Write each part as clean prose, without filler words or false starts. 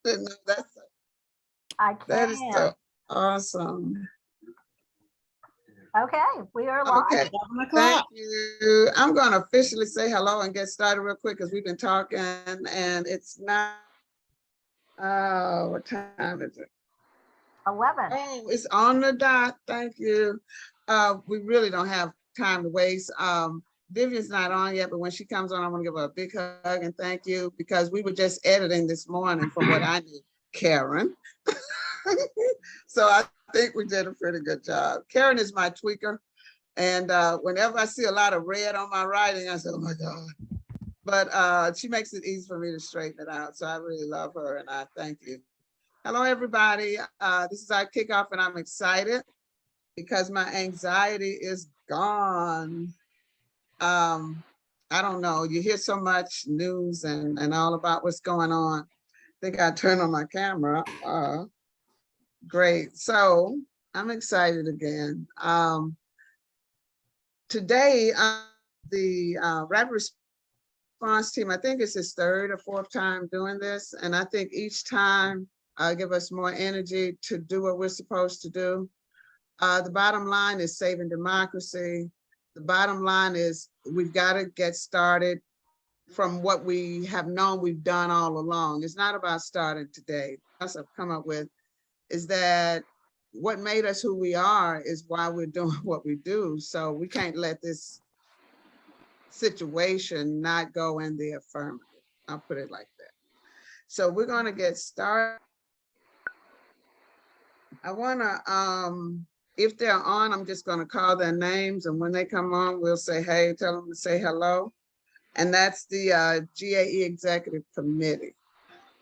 didn't know that's I that is can. so awesome. Okay, we are live. Okay, thank you. I'm going to officially say hello and get started real quick because we've been talking and it's not, what time is it? 11. Oh, it's on the dot. Thank you. We really don't have time to waste. Vivian's not on yet, but when she comes on, I want to give her a big hug and thank you because we were just editing this morning from what I knew, Karen. So I think we did a pretty good job. Karen is my tweaker. And whenever I see a lot of red on my writing, I say, oh my God. But she makes it easy for me to straighten it out. So I really love her and I thank you. Hello, everybody. This is our kickoff and I'm excited because my anxiety is gone. I don't know, you hear so much news and all about what's going on. I think I turned on my camera. Great, so I'm excited again. Today, the rapid response team, I think it's his third or fourth time doing this. And I think each time give us more energy to do what we're supposed to do. The bottom line is saving democracy. The bottom line is we've got to get started from what we have known we've done all along. It's not about starting today. What I've come up with is that what made us who we are is why we're doing what we do. So we can't let this situation not go in the affirmative. I'll put it like that. So we're going to get started. I want to, if they're on, I'm just going to call their names. And when they come on, we'll say, hey, tell them to say hello. And that's the GAE Executive Committee.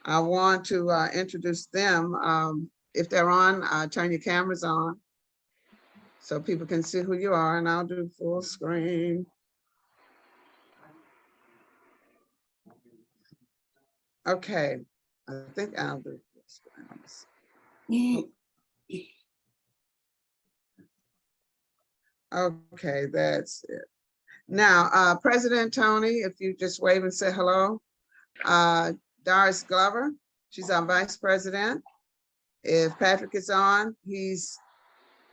I want to introduce them. If they're on, turn your cameras on so people can see who you are. And I'll do full screen. Okay, I think I'll do full screen. Okay, that's it. Now, President Tony, if you just wave and say hello. Doris Glover, she's our Vice President. If Patrick is on, he's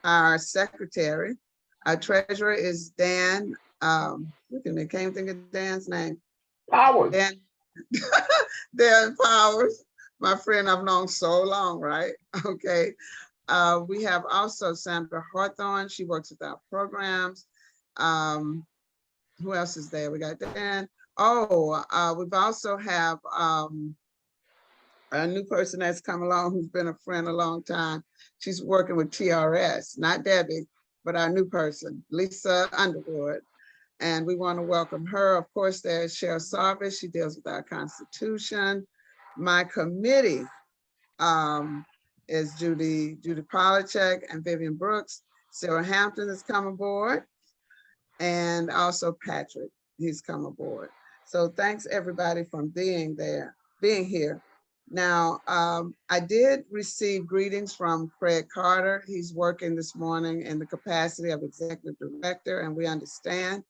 our Secretary. Our Treasurer is Dan. Look at me, can't think of Dan's name. Powers. Dan Powers, my friend I've known so long, right? Okay. We have also Sandra Hawthorne. She works with our programs. Who else is there? We got Dan. Oh, we've also have a new person that's come along who's been a friend a long time. She's working with TRS, not Debbie, but our new person, Lisa Underwood. And we want to welcome her. Of course, there's Cheryl Sarvis. She deals with our Constitution. My committee is Judy Polachek and Vivian Brooks. Sarah Hampton has come aboard. And also Patrick, he's come aboard. So thanks everybody for being here. Now, I did receive greetings from Craig Carter. He's working this morning in the capacity of Executive Director, and we understand.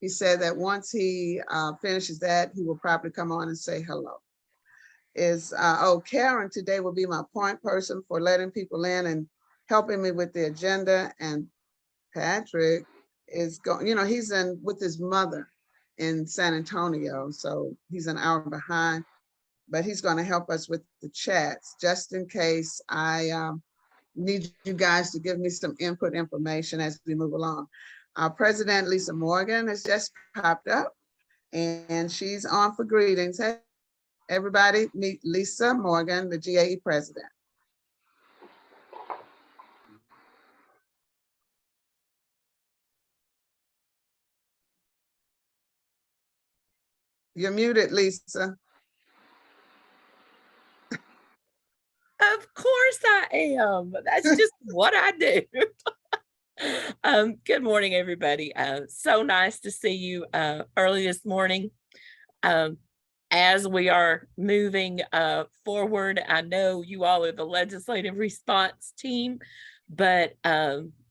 He said that once he finishes that, he will probably come on and say hello. Karen today will be my point person for letting people in and helping me with the agenda. And Patrick is going, he's in with his mother in San Antonio. So he's an hour behind, but he's going to help us with the chats just in case I need you guys to give me some input information as we move along. Our President Lisa Morgan has just popped up and she's on for greetings. Hey, everybody, meet Lisa Morgan, the GAE President. You're muted, Lisa. Of course I am. That's just what I do. Good morning, everybody. So nice to see you early this morning. As we are moving forward, I know you all are the legislative response team, but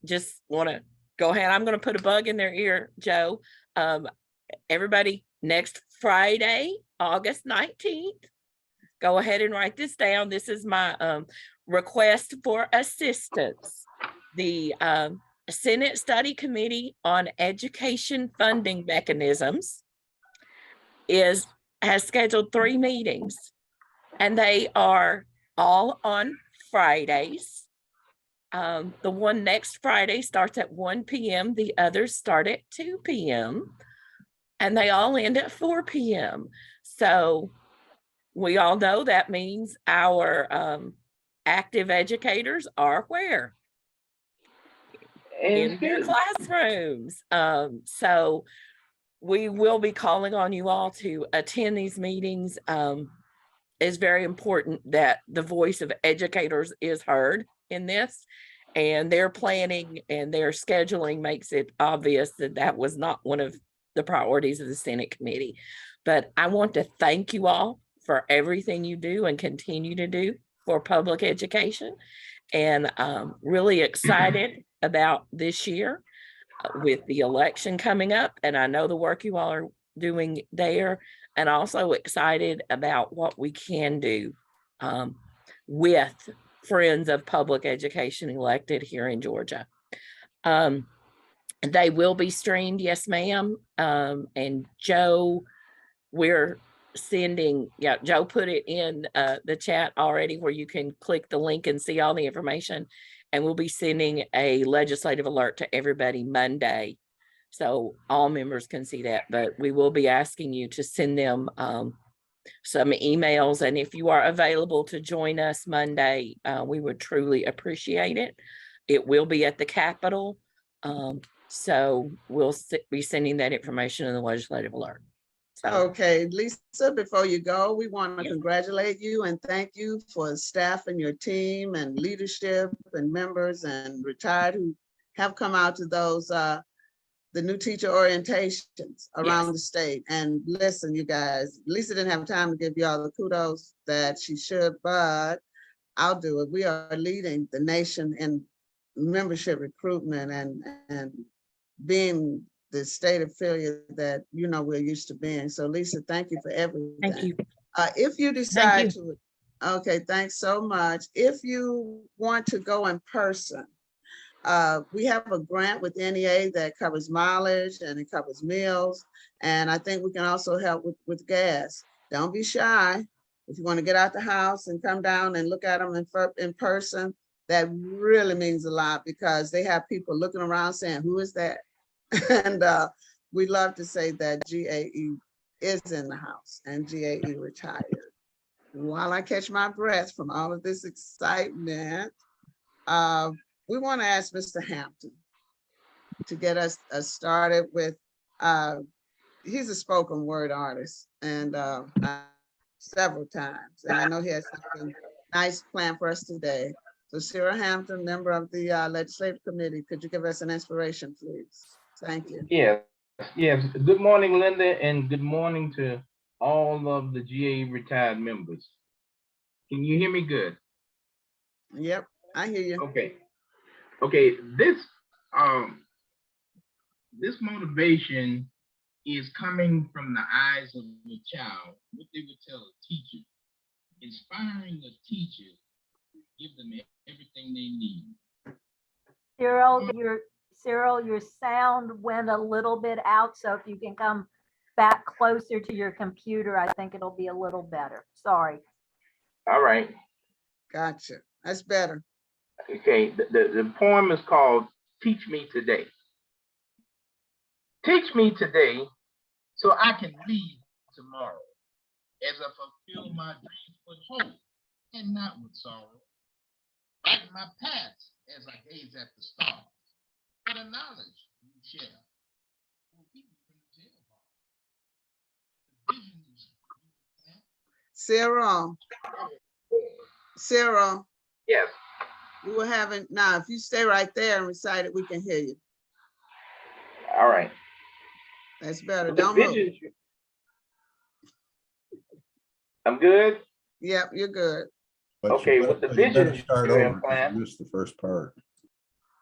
just want to go ahead. I'm going to put a bug in their ear, Joe. Everybody, next Friday, August 19th, go ahead and write this down. This is my request for assistance. The Senate Study Committee on Education Funding Mechanisms has scheduled 3 meetings, and they are all on Fridays. The one next Friday starts at 1 p.m. The others start at 2 p.m. and they all end at 4 p.m. So we all know that means our active educators are where? In their classrooms. So we will be calling on you all to attend these meetings. It's very important that the voice of educators is heard in this, and their planning and their scheduling makes it obvious that that was not one of the priorities of the Senate committee. But I want to thank you all for everything you do and continue to do for public education, and really excited about this year with the election coming up. And I know the work you all are doing there, and also excited about what we can do with Friends of Public Education elected here in Georgia. They will be streamed, yes, ma'am. And Joe, we're sending, yeah, Joe put it in the chat already where you can click the link and see all the information. And we'll be sending a legislative alert to everybody Monday, so all members can see that. But we will be asking you to send them some emails. And if you are available to join us Monday, we would truly appreciate it. It will be at the Capitol. So we'll be sending that information in the legislative alert. So. Okay, Lisa, before you go, we want to Yes. congratulate you and thank you for staff and your team and leadership and members and retired who have come out to those, the new teacher orientations around the state. And listen, you guys, Lisa didn't have time to give you all the kudos that she should, but I'll do it. We are leading the nation in membership recruitment and being the state affiliate that we're used to being. So Lisa, thank you for everything. Thank you. If you decide to, okay, thanks so much. If you want to go in person, we have a grant with NEA that covers mileage and it covers meals. And I think we can also help with gas. Don't be shy. If you want to get out the house and come down and look at them in person, that really means a lot, because they have people looking around saying, who is that? And we love to say that GAE is in the house and GAE retired. While I catch my breath from all of this excitement, we want to ask Mr. Hampton to get us started with, he's a spoken word artist, and several times, and I know he has something nice planned for us today. So Sarah Hampton, member of the Legislative Committee, could you give us an inspiration, please? Thank you. Yes. Good morning, Linda, and good morning to all of the GAE-Retired members. Can you hear me good? Yep, I hear you. Okay. This motivation is coming from the eyes of the child. What they would tell a teacher, inspiring a teacher, give them everything they need. Cyril, your sound went a little bit out, so if you can come back closer to your computer, I think it'll be a little better. Sorry. All right. Gotcha. That's better. Okay. The poem is called Teach Me Today. Teach me today so I can leave tomorrow, as I fulfill my dreams with hope and not with sorrow. Write my past as I gaze at the stars. For the knowledge you share will keep me from the jail bar. Cyril. Yes. We were having, now if you stay right there and recite it, we can hear you. All right. That's better. Don't move. I'm good? Yep, you're good. But okay, with the vision start you over, plan. you missed the first part.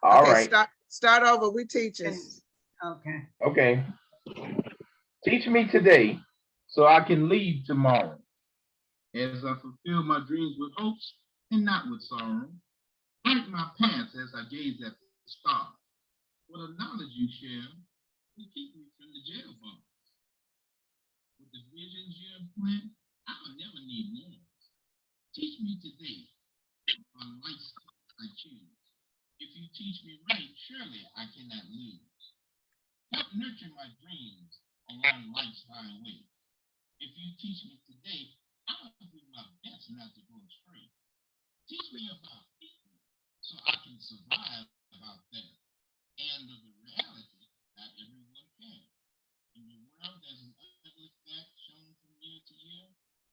All okay, right. Start over. We teachers. Okay. Teach me today so I can leave tomorrow, as I fulfill my dreams with hopes and not with sorrow. Light my path as I gaze at the stars. For the knowledge you share will keep me from the jail bars. With the visions you have planned, I'll never need more. Teach me today on life's I choose. If you teach me right, surely I cannot lose. Help nurture my dreams along life's highway. If you teach me today, I'll do my best not to go astray. Teach me about people so I can survive about that. And of the reality not everyone can. In the world, there's an ugly fact shown from year to year.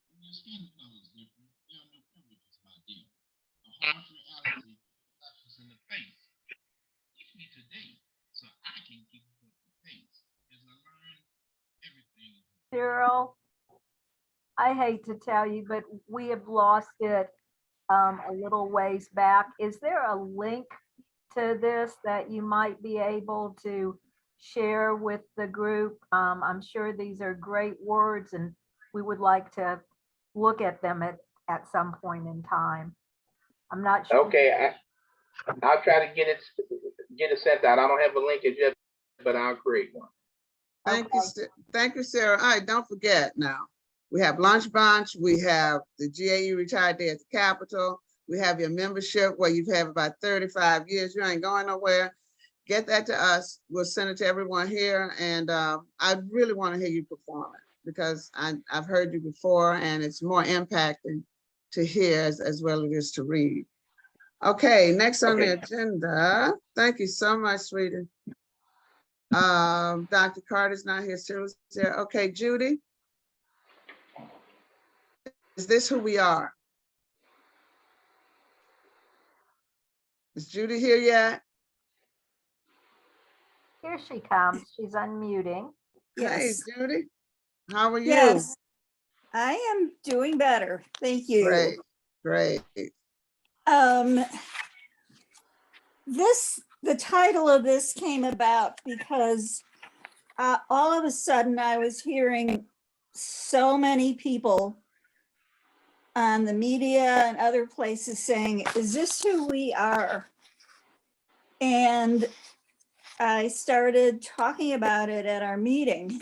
When your skin color is different, there are no privileges, my dear. A harsh reality flashes in the face. Teach me today so I can keep up the pace as I learn everything. Cheryl, I hate to tell you, but we have lost it a little ways back. Is there a link to this that you might be able to share with the group? I'm sure these are great words and we would like to look at them at some point in time. I'm not sure. Okay, I'll try to get it sent out. I don't have a link as yet, but I'll create one. Thank you, Sarah. All right, don't forget now. We have lunch bunch, we have the GAE-Retired Day at the Capitol, we have your membership where you've had about 35 years, you ain't going nowhere. Get that to us, we'll send it to everyone here, and I really want to hear you perform it because I've heard you before and it's more impacting to hear as well as it is to read. Okay, next on the agenda, thank you so much, sweetie. Dr. Carter's not here, Cyril's there. Okay, Judy. Is this who we are? Is Judy here yet? Here she comes. She's unmuting. Yes. Hey, Judy. How are you? Yes, I am doing better. Thank you. Great, great. The title of this came about because all of a sudden I was hearing so many people on the media and other places saying, is this who we are? And I started talking about it at our meeting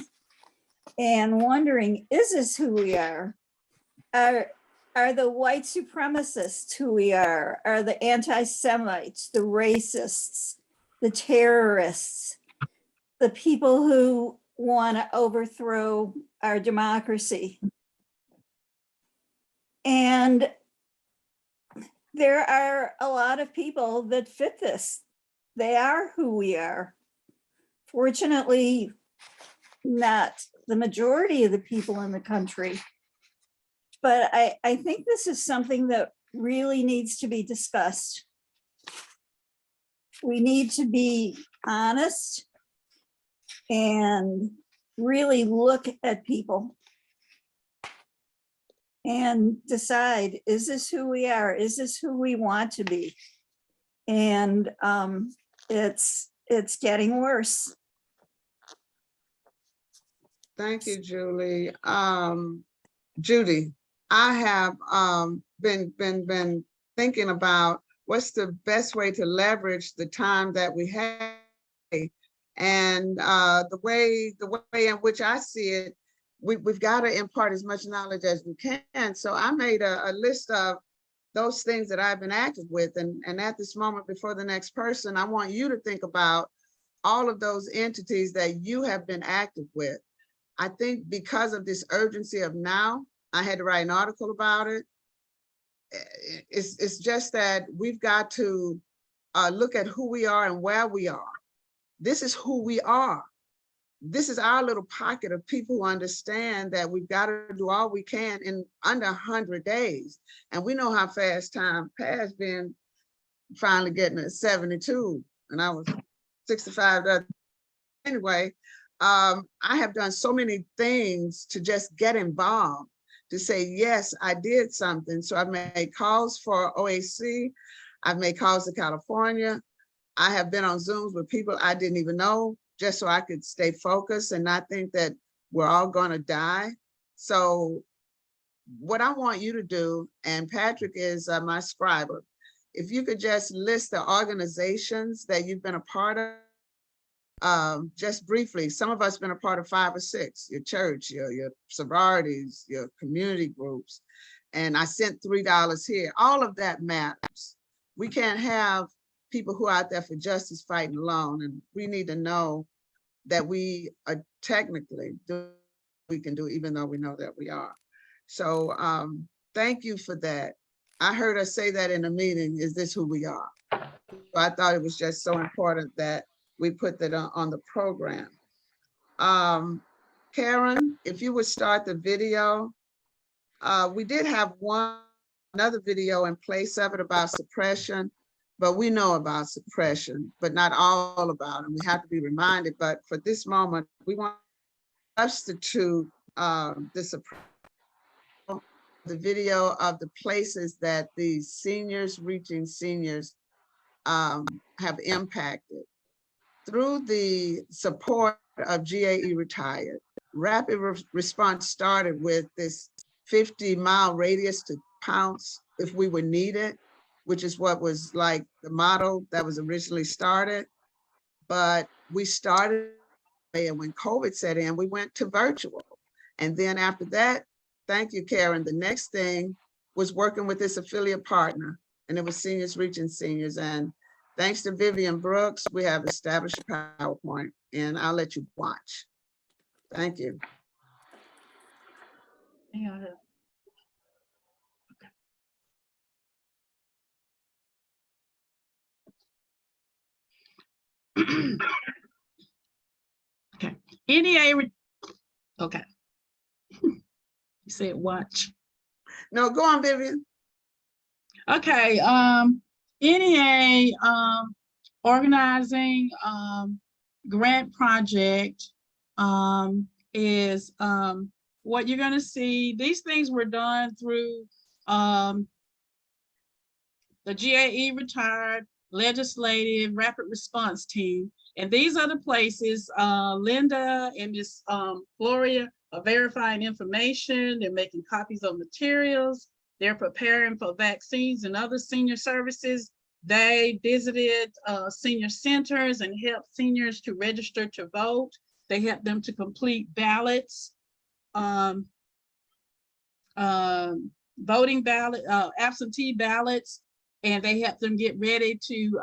and wondering, is this who we are? Are the white supremacists who we are? Are the anti-Semites, the racists, the terrorists, the people who want to overthrow our democracy? And there are a lot of people that fit this. They are who we are. Fortunately, not the majority of the people in the country. But I think this is something that really needs to be discussed. We need to be honest and really look at people and decide, is this who we are? Is this who we want to be? And it's getting worse. Thank you, Julie. Judy, I have been thinking about what's the best way to leverage the time that we have, and the way in which I see it, we've got to impart as much knowledge as we can. So I made a list of those things that I've been active with, and at this moment before the next person, I want you to think about all of those entities that you have been active with. I think because of this urgency of now, I had to write an article about it. It's just that we've got to look at who we are and where we are. This is who we are. This is our little pocket of people who understand that we've got to do all we can in under 100 days. And we know how fast time passed, being finally getting to 72, and I was 65. Anyway, I have done so many things to just get involved, to say, yes, I did something. So I've made calls for OAC. I've made calls to California. I have been on Zooms with people I didn't even know, just so I could stay focused and not think that we're all going to die. So what I want you to do, and Patrick is my scriber, if you could just list the organizations that you've been a part of, just briefly. Some of us been a part of 5 or 6, your church, your sororities, your community groups. And I sent $3 here. All of that matters. We can't have people who are out there for justice fighting alone. And we need to know that we are technically do we can do, even though we know that we are. So thank you for that. I heard us say that in a meeting, is this who we are? So I thought it was just so important that we put that on the program. Karen, if you would start the video. We did have another video in place of it about suppression, but we know about suppression, but not all about it. We have to be reminded, but for this moment, we want to substitute the video of the places that the seniors reaching seniors have impacted. Through the support of GAE-Retired, rapid response started with this 50-mile radius to pounce if we were needed, which is what was like the model that was originally started. But we started, and when COVID set in, we went to virtual. And then after that, thank you, Karen, the next thing was working with this affiliate partner, and it was Seniors Reaching Seniors. And thanks to Vivian Brooks, we have established a PowerPoint, and I'll let you watch. Thank you. Okay. NEA. Okay. You said watch. No, go on, Vivian. Okay. NEA organizing grant project is what you're going to see. These things were done through the GAE-Retired Legislative Rapid Response Team. And these are the places Linda and Miss Gloria are verifying information. They're making copies of materials. They're preparing for vaccines and other senior services. They visited senior centers and helped seniors to register to vote. They helped them to complete ballots, voting ballot, absentee ballots, and they help them get ready to,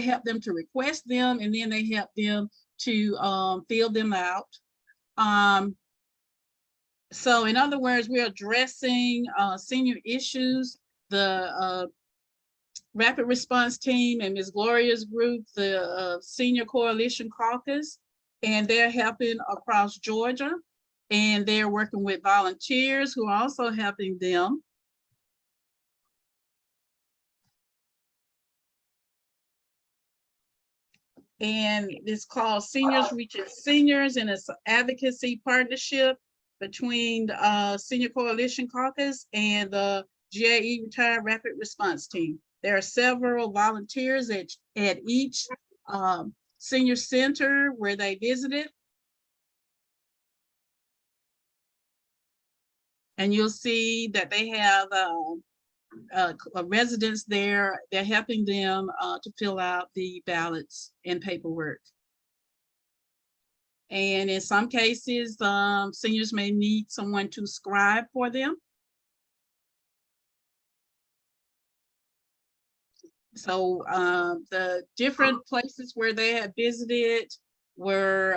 help them to request them, and then they help them to fill them out. So in other words, we're addressing senior issues. The Rapid Response Team and Ms. Gloria's group, the Senior Coalition Caucus, and they're helping across Georgia, and they're working with volunteers who are also helping them. And it's called Seniors Reaching Seniors, and it's an advocacy partnership between the Senior Coalition Caucus and the GAE-Retired Rapid Response Team. There are several volunteers at each senior center where they visited. And you'll see that they have residents there. They're helping them to fill out the ballots and paperwork. And in some cases, seniors may need someone to scribe for them. So the different places where they have visited were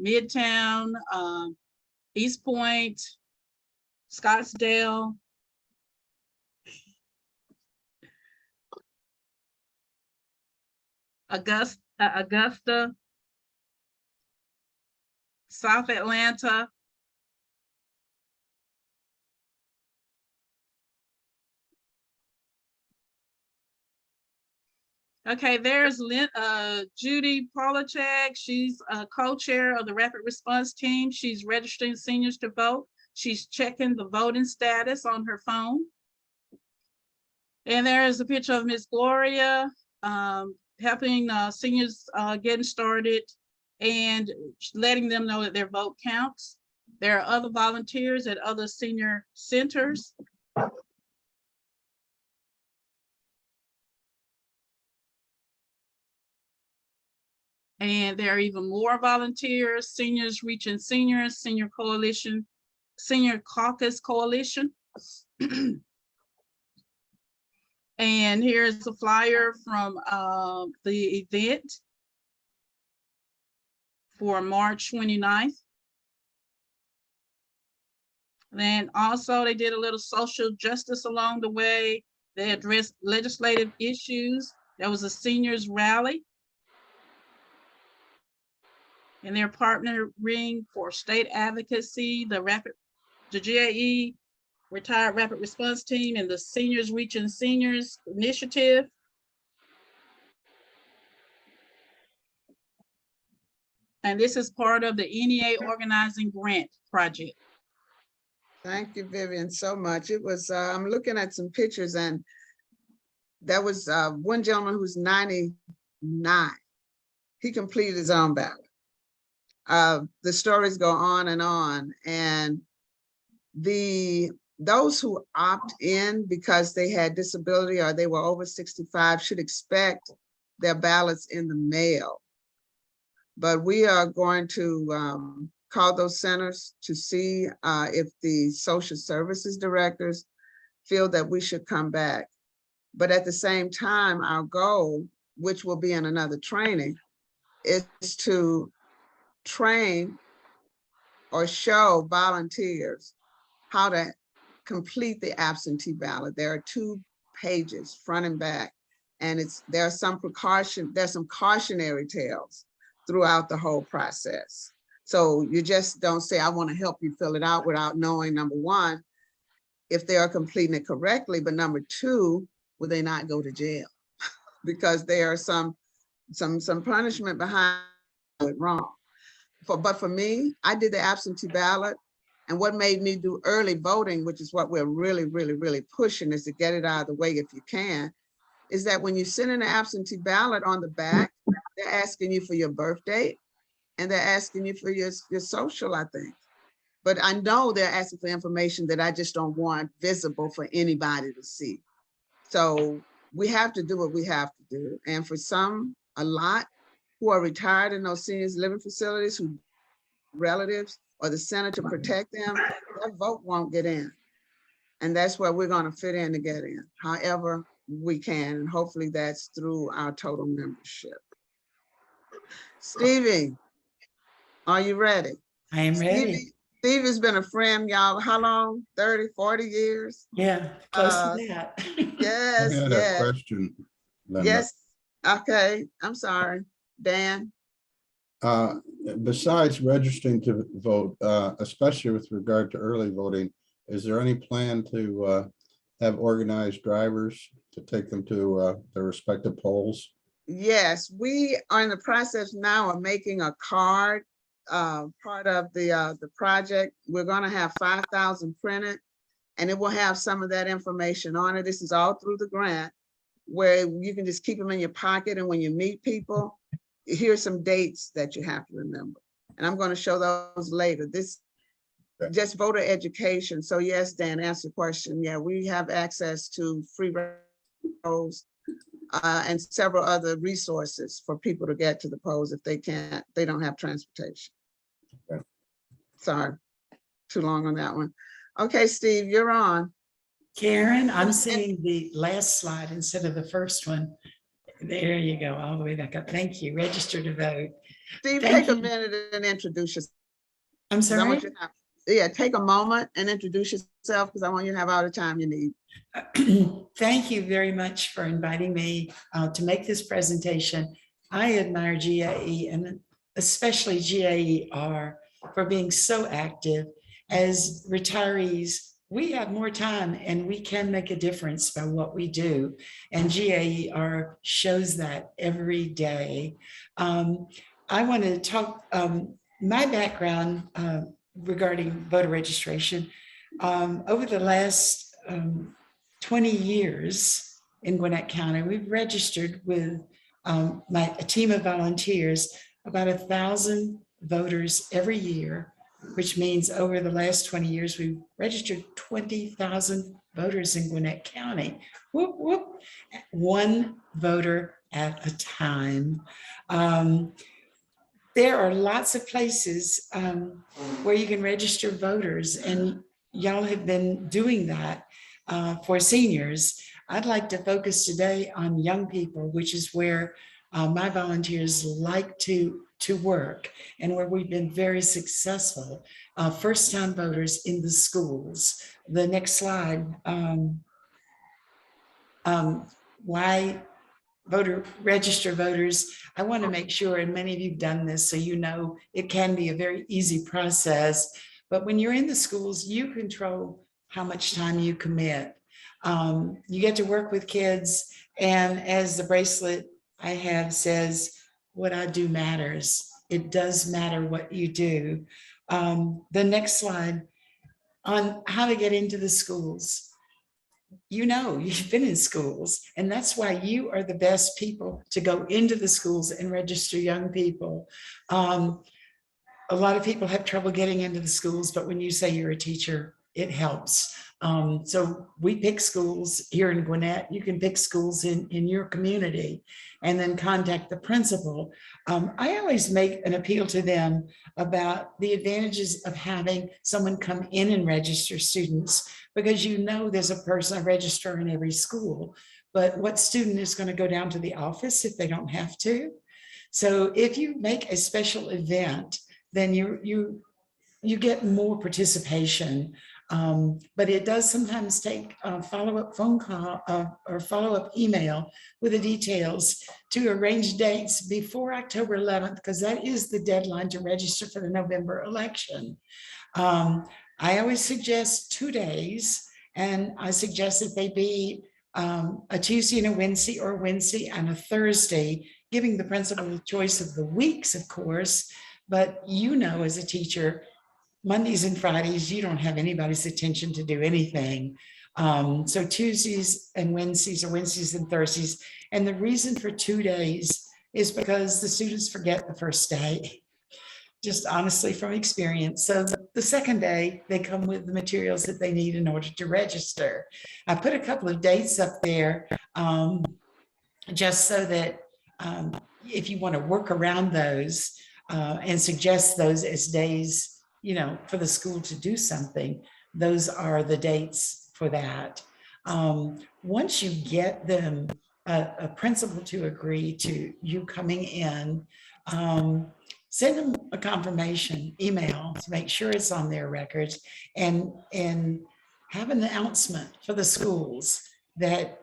Midtown, East Point, Scottsdale, Augusta, South Atlanta, okay, there's Judy Polachek. She's a co-chair of the Rapid Response Team. She's registering seniors to vote. She's checking the voting status on her phone. And there is a picture of Miss Gloria helping seniors getting started and letting them know that their vote counts. There are other volunteers at other senior centers. And there are even more volunteers, Seniors Reaching Seniors, Senior Coalition, Senior Caucus Coalition. And here's a flyer from the event for March 29th. Then also they did a little social justice along the way. They addressed legislative issues. There was a seniors rally. And they're partnering for state advocacy, the GAE-Retired Rapid Response Team, and the Seniors Reaching Seniors Initiative. And this is part of the NEA Organizing Grant Project. Thank you, Vivian, so much. It was, I'm looking at some pictures, and there was one gentleman who's 99. He completed his own ballot. The stories go on, and those who opt in because they had disability or they were over 65 should expect their ballots in the mail. But we are going to call those centers to see if the social services directors feel that we should come back. But at the same time, our goal, which will be in another training, is to train or show volunteers how to complete the absentee ballot. There are 2 pages, front and back, and there's some cautionary tales throughout the whole process. So you just don't say, I want to help you fill it out without knowing, number one, if they are completing it correctly, but number 2, will they not go to jail? Because there are some punishment behind it wrong. But for me, I did the absentee ballot, and what made me do early voting, which is what we're really pushing, is to get it out of the way if you can, is that when you send in an absentee ballot, on the back, they're asking you for your birth date, and they're asking you for your social, I think. But I know they're asking for information that I just don't want visible for anybody to see. So we have to do what we have to do. And for some, a lot, who are retired in those seniors living facilities, who relatives or the center to protect them, their vote won't get in. And that's where we're going to fit in to get in, however we can. And hopefully that's through our total membership. Stevie, are you ready? I am ready. Stevie has been a friend, y'all. How long? 30, 40 years? Yeah, close to that. Yes, I had yes. a question, Linda. Yes. Okay, I'm sorry. Dan? Besides registering to vote, especially with regard to early voting, is there any plan to have organized drivers to take them to their respective polls? Yes, we are in the process now of making a card, part of the project. We're going to have 5,000 printed, and it will have some of that information on it. This is all through the grant, where you can just keep them in your pocket, and when you meet people, here's some dates that you have to remember. And I'm going to show those later. This just voter education. So yes, Dan, answer the question. Yeah, we have access to free rolls and several other resources for people to get to the polls if they don't have transportation. Okay. Sorry, too long on that one. Okay, Steve, you're on. Karen, I'm seeing the last slide instead of the first one. There you go, all the way back up. Thank you. Register to vote. Steve, Thank take a you. minute and introduce yourself. I'm 'Cause I sorry. want you to have, yeah, take a moment and introduce yourself, because I want you to have all the time you need. Thank you very much for inviting me to make this presentation. I admire GAE and especially GAE-R for being so active. As retirees, we have more time and we can make a difference by what we do. And GAE-R shows that every day. I want to talk, my background regarding voter registration. Over the last 20 years in Gwinnett County, we've registered with a team of volunteers, about 1,000 voters every year which means over the last 20 years, we've registered 20,000 voters in Gwinnett County. Whoop, whoop. One voter at a time. There are lots of places where you can register voters, and y'all have been doing that for seniors. I'd like to focus today on young people, which is where my volunteers like to work and where we've been very successful. First-time voters in the schools. The next slide. Why register voters? I want to make sure, and many of you've done this, so you know it can be a very easy process. But when you're in the schools, you control how much time you commit. You get to work with kids, and as the bracelet I have says, what I do matters. It does matter what you do. The next slide on how to get into the schools. You know, you've been in schools, and that's why you are the best people to go into the schools and register young people. A lot of people have trouble getting into the schools, but when you say you're a teacher, it helps. So we pick schools here in Gwinnett. You can pick schools in your community and then contact the principal. I always make an appeal to them about the advantages of having someone come in and register students, because you know there's a person, a registrar in every school, but what student is going to go down to the office if they don't have to? So if you make a special event, then you get more participation. But it does sometimes take a follow-up phone call or follow-up email with the details to arrange dates before October 11th, because that is the deadline to register for the November election. I always suggest 2 days, and I suggest that they be a Tuesday and a Wednesday, or a Wednesday and a Thursday, giving the principal the choice of the weeks, of course. But you know, as a teacher, Mondays and Fridays, you don't have anybody's attention to do anything. So Tuesdays and Wednesdays, or Wednesdays and Thursdays. And the reason for 2 days is because the students forget the first day, just honestly from experience. So the second day, they come with the materials that they need in order to register. I put a couple of dates up there just so that if you want to work around those and suggest those as days, you know, for the school to do something, those are the dates for that. Once you get them, a principal to agree to you coming in, send them a confirmation email to make sure it's on their records, and have an announcement for the schools that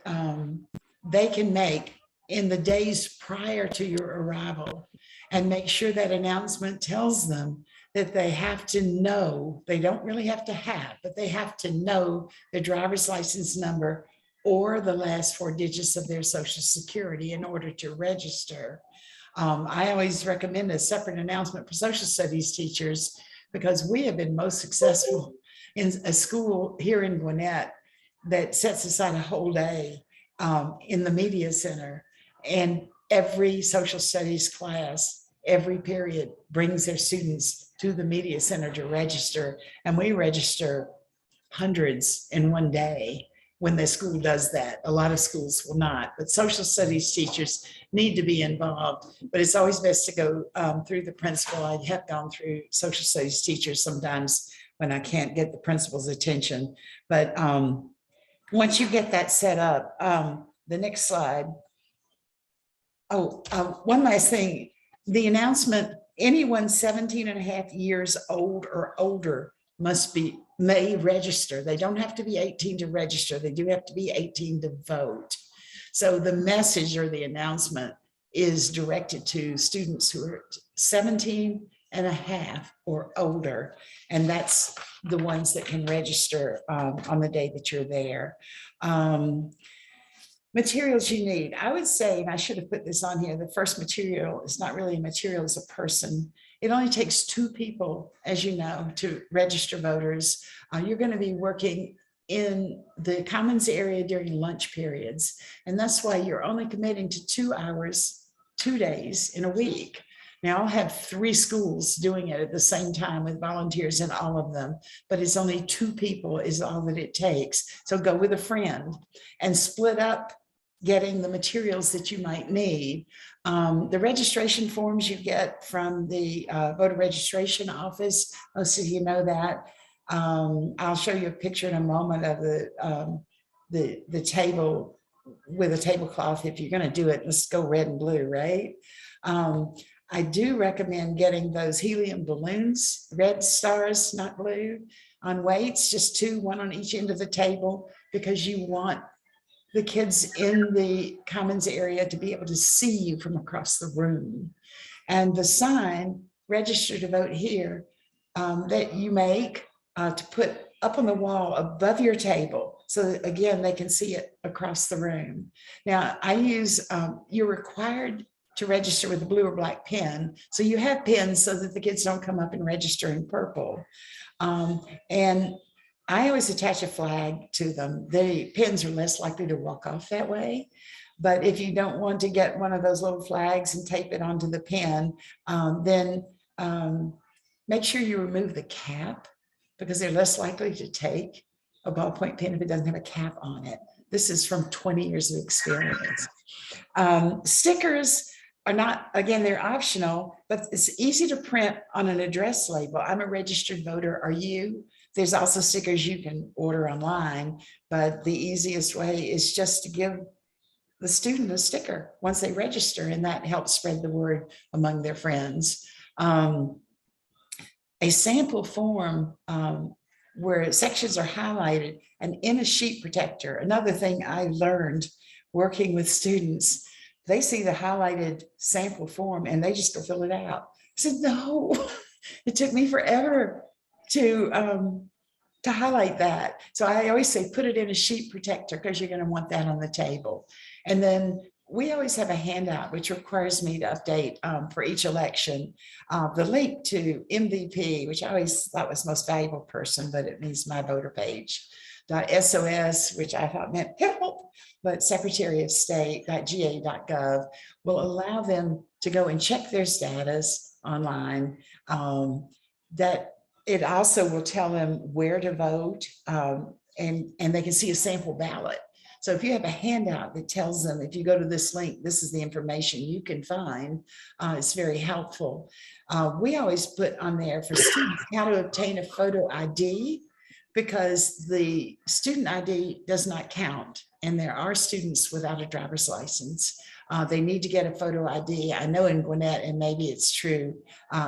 they can make in the days prior to your arrival, and make sure that announcement tells them that they have to know, they don't really have to have, but they have to know the driver's license number or the last 4 digits of their social security in order to register. I always recommend a separate announcement for social studies teachers, because we have been most successful in a school here in Gwinnett that sets aside a whole day in the media center, and every social studies class, every period, brings their students to the media center to register, and we register hundreds in one day when the school does that. A lot of schools will not, but social studies teachers need to be involved, but it's always best to go through the principal. I have gone through social studies teachers sometimes when I can't get the principal's attention, but once you get that set up, the next slide. One last thing, the announcement, anyone 17 and a half years old or older may register. They don't have to be 18 to register. They do have to be 18 to vote. So the message or the announcement is directed to students who are 17 and a half or older. And that's the ones that can register on the day that you're there. Materials you need. I would say, and I should have put this on here, the first material is not really a material, it's a person. It only takes 2 people, as you know, to register voters. You're going to be working in the Commons area during lunch periods. And that's why you're only committing to 2 hours, 2 days in a week. Now I'll have 3 schools doing it at the same time with volunteers in all of them, but it's only 2 people is all that it takes. So go with a friend and split up getting the materials that you might need. The registration forms you get from the voter registration office, most of you know that. I'll show you a picture in a moment of the table with a tablecloth. If you're going to do it, let's go red and blue, right? I do recommend getting those helium balloons, red stars, not blue, on weights, just 2, 1 on each end of the table, because you want the kids in the commons area to be able to see you from across the room. And the sign, register to vote here, that you make to put up on the wall above your table. So that, again, they can see it across the room. Now I use, you're required to register with a blue or black pen. So you have pens so that the kids don't come up and register in purple. And I always attach a flag to them. The pens are less likely to walk off that way. But if you don't want to get one of those little flags and tape it onto the pen, then make sure you remove the cap, because they're less likely to take a ballpoint pen if it doesn't have a cap on it. This is from 20 years of experience. Stickers are not, again, they're optional, but it's easy to print on an address label. I'm a registered voter, are you? There's also stickers you can order online, but the easiest way is just to give the student a sticker once they register, and that helps spread the word among their friends. A sample form where sections are highlighted and in a sheet protector. Another thing I learned working with students, they see the highlighted sample form and they just go fill it out. I said, no, it took me forever to highlight that. So I always say, put it in a sheet protector, because you're going to want that on the table. And then we always have a handout, which requires me to update for each election, the link to MVP, which I always thought was most valuable person, but it means my voter page, .sos, which I thought meant help, but Secretary of State, .ga.gov will allow them to go and check their status online. That it also will tell them where to vote, and they can see a sample ballot. So if you have a handout that tells them, if you go to this link, this is the information you can find, it's very helpful. We always put on there for students how to obtain a photo ID, because the student ID does not count. And there are students without a driver's license. They need to get a photo ID. I know in Gwinnett, and maybe it's true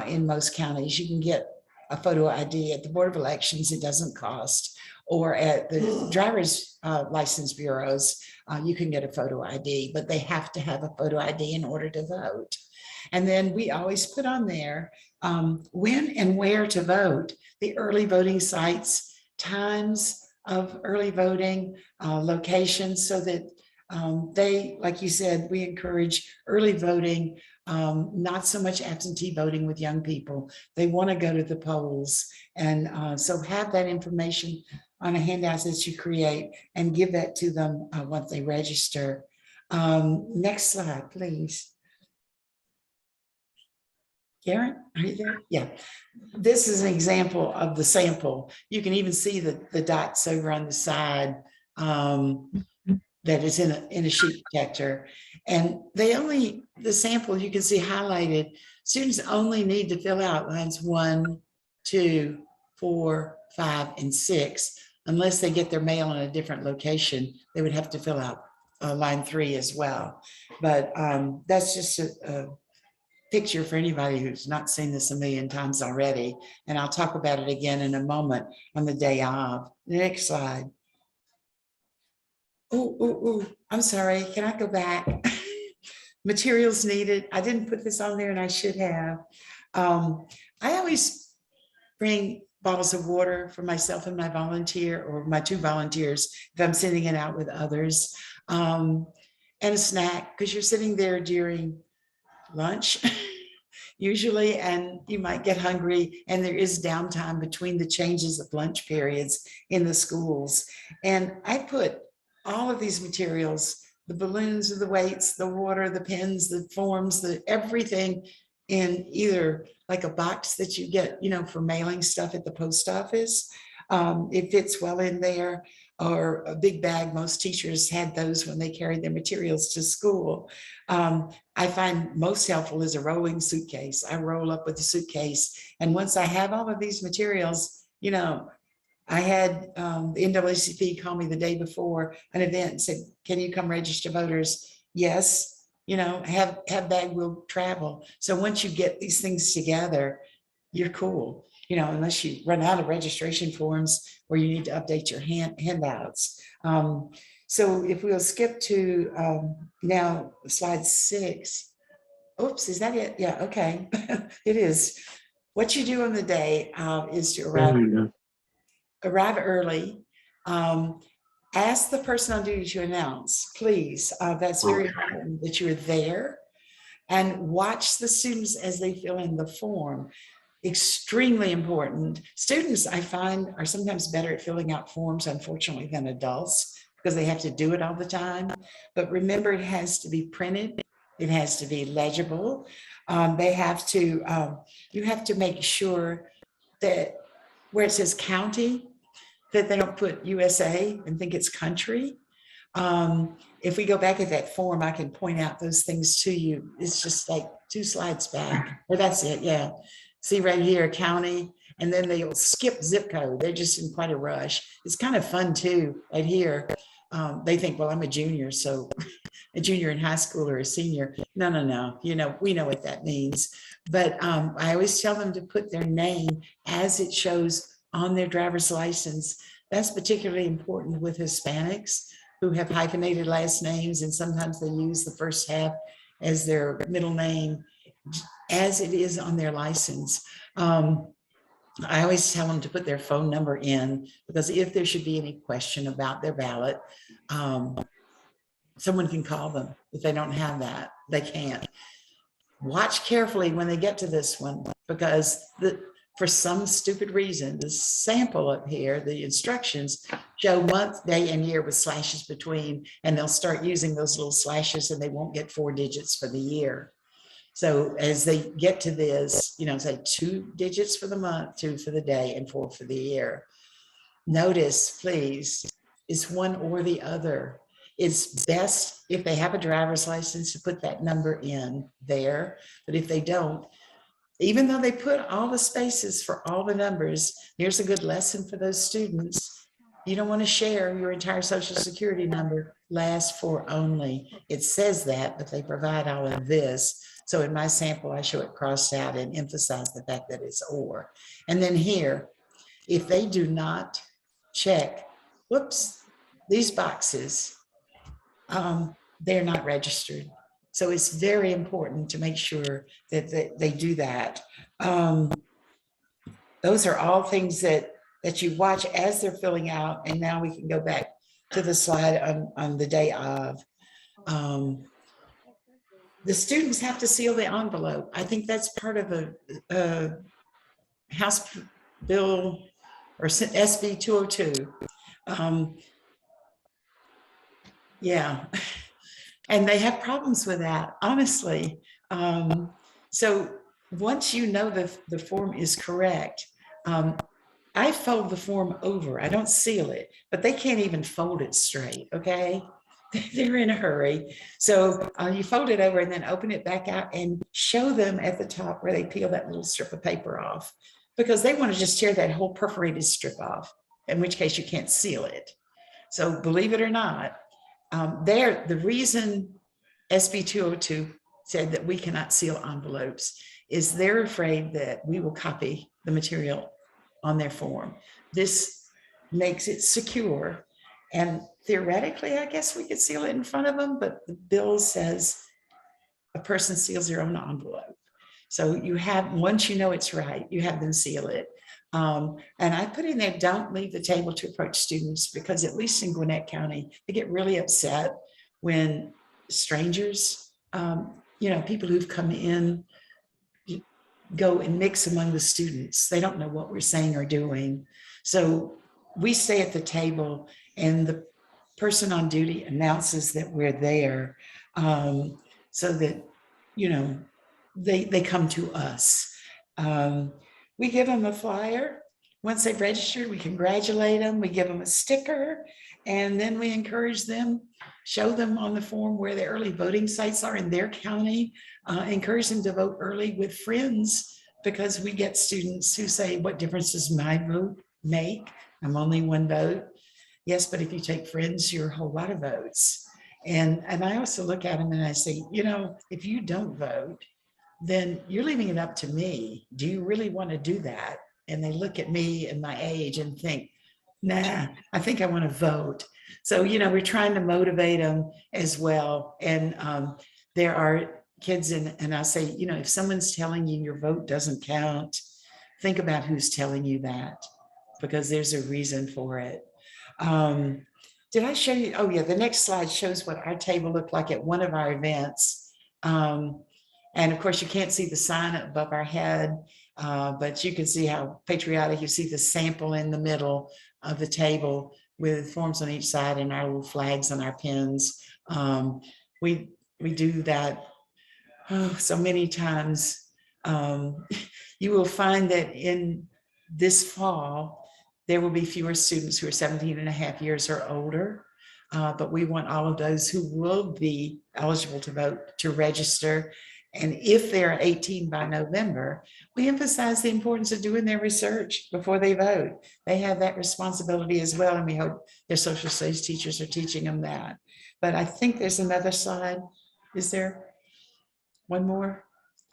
in most counties, you can get a photo ID at the Board of Elections. It doesn't cost. Or at the driver's license bureaus, you can get a photo ID, but they have to have a photo ID in order to vote. And then we always put on there when and where to vote, the early voting sites, times of early voting, locations, so that they, like you said, we encourage early voting, not so much absentee voting with young people. They want to go to the polls. And so have that information on a handout that you create and give that to them once they register. Next slide, please. Karen, are you there? Yeah. This is an example of the sample. You can even see the dots over on the side that is in a sheet protector. And the sample you can see highlighted, students only need to fill out lines 1, 2, 4, 5, and 6. Unless they get their mail in a different location, they would have to fill out line 3 as well. But that's just a picture for anybody who's not seen this a million times already. And I'll talk about it again in a moment on the day of. Next slide. Oh, I'm sorry. Can I go back? Materials needed. I didn't put this on there and I should have. I always bring bottles of water for myself and my volunteer, or my 2 volunteers if I'm sending it out with others, and a snack, because you're sitting there during lunch usually, and you might get hungry, and there is downtime between the changes of lunch periods in the schools. And I put all of these materials, the balloons, the weights, the water, the pens, the forms, everything in either like a box that you get, for mailing stuff at the post office. It fits well in there, or a big bag. Most teachers had those when they carried their materials to school. I find most helpful is a rolling suitcase. I roll up with a suitcase, and once I have all of these materials, I had the NAACP call me the day before an event and said, "Can you come register voters?" Yes. Have bag will travel. So once you get these things together, you're cool. Unless you run out of registration forms where you need to update your handouts. So if we'll skip to now slide 6. Oops, is that it? Yeah, okay. It is. What you do on the day is to arrive early. Ask the person on duty to announce, please. That's very important that you're there, and watch the students as they fill in the form. Extremely important. Students, I find, are sometimes better at filling out forms, unfortunately, than adults, because they have to do it all the time. But remember, it has to be printed. It has to be legible. You have to make sure that where it says county, that they don't put USA and think it's country. If we go back at that form, I can point out those things to you. It's just like 2 slides back, or that's it. Yeah. See right here, county, and then they'll skip zip code. They're just in quite a rush. It's kind of fun too, right here. They think, well, I'm a junior, so a junior in high school or a senior. No. We know what that means. But I always tell them to put their name as it shows on their driver's license. That's particularly important with Hispanics who have hyphenated last names, and sometimes they use the first half as their middle name, as it is on their license. I always tell them to put their phone number in, because if there should be any question about their ballot, someone can call them. If they don't have that, they can't. Watch carefully when they get to this one, because for some stupid reason, the sample up here, the instructions show month, day, and year with slashes between, and they'll start using those little slashes and they won't get 4 digits for the year. So as they get to this, say 2 digits for the month, 2 for the day, and 4 for the year. Notice, please, it's one or the other. It's best if they have a driver's license to put that number in there. But if they don't, even though they put all the spaces for all the numbers, here's a good lesson for those students. You don't want to share your entire Social Security number, last 4 only. It says that, but they provide all of this. So in my sample, I show it crossed out and emphasize the fact that it's or. And then here, if they do not check, these boxes, they're not registered. So it's very important to make sure that they do that. Those are all things that you watch as they're filling out. And now we can go back to the slide on the day of. The students have to seal the envelope. I think that's part of a House Bill or SB 202. Yeah. And they have problems with that, honestly. So once you know the form is correct, I fold the form over. I don't seal it, but they can't even fold it straight, okay? They're in a hurry. So you fold it over and then open it back out and show them at the top where they peel that little strip of paper off, because they want to just tear that whole perforated strip off, in which case you can't seal it. So believe it or not, the reason SB 202 said that we cannot seal envelopes is they're afraid that we will copy the material on their form. This makes it secure. And theoretically, I guess we could seal it in front of them, but the bill says a person seals their own envelope. So once you know it's right, you have them seal it. And I put in there, don't leave the table to approach students, because at least in Gwinnett County, they get really upset when strangers, people who've come in, go and mix among the students. They don't know what we're saying or doing. So we stay at the table and the person on duty announces that we're there, so that, they come to us. We give them a flyer. Once they've registered, we congratulate them, we give them a sticker, and then we encourage them, show them on the form where the early voting sites are in their county, encourage them to vote early with friends, because we get students who say, what difference does my vote make? I'm only one vote. Yes, but if you take friends, you're a whole lot of votes. And I also look at them and I say, you know, if you don't vote, then you're leaving it up to me. Do you really want to do that? And they look at me and my age and think, nah, I think I want to vote. So, you know, we're trying to motivate them as well. And there are kids and I say, you know, if someone's telling you your vote doesn't count, think about who's telling you that, because there's a reason for it. Did I show you? Oh yeah, the next slide shows what our table looked like at one of our events. And of course you can't see the sign above our head, but you can see how patriotic. You see the sample in the middle of the table with forms on each side and our little flags on our pins. We do that so many times. You will find that in this fall, there will be fewer students who are 17 and a half years or older, but we want all of those who will be eligible to vote to register. And if they're 18 by November, we emphasize the importance of doing their research before they vote. They have that responsibility as well, and we hope their social studies teachers are teaching them that. But I think there's another slide. Is there one more?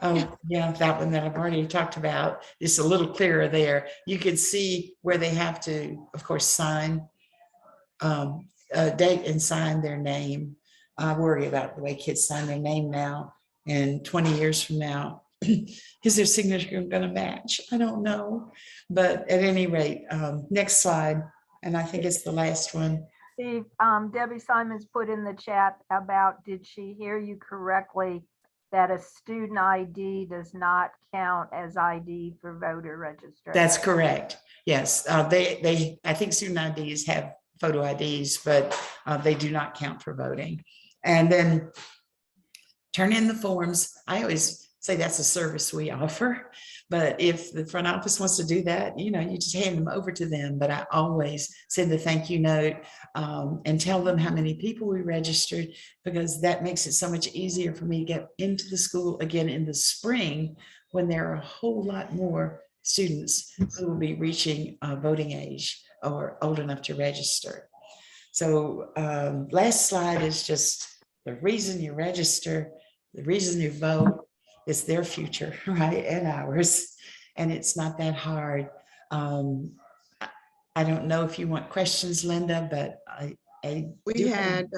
Oh, yeah, that one that I've already talked about. It's a little clearer there. You can see where they have to, of course, sign a date and sign their name. I worry about the way kids sign their name now, and 20 years from now, is their signature going to match? I don't know. But at any rate, next slide. And I think it's the last one. Steve, Debbie Simons put in the chat about, did she hear you correctly, that a student ID does not count as ID for voter registration? That's correct. Yes, I think student IDs have photo IDs, but they do not count for voting. And then turn in the forms. I always say that's a service we offer, but if the front office wants to do that, you know, you just hand them over to them. But I always send a thank you note and tell them how many people we registered, because that makes it so much easier for me to get into the school again in the spring, when there are a whole lot more students who will be reaching voting age or old enough to register. So last slide is just the reason you register, the reason you vote. It's their future, right, and ours, and it's not that hard. I don't know if you want questions, Linda, but we had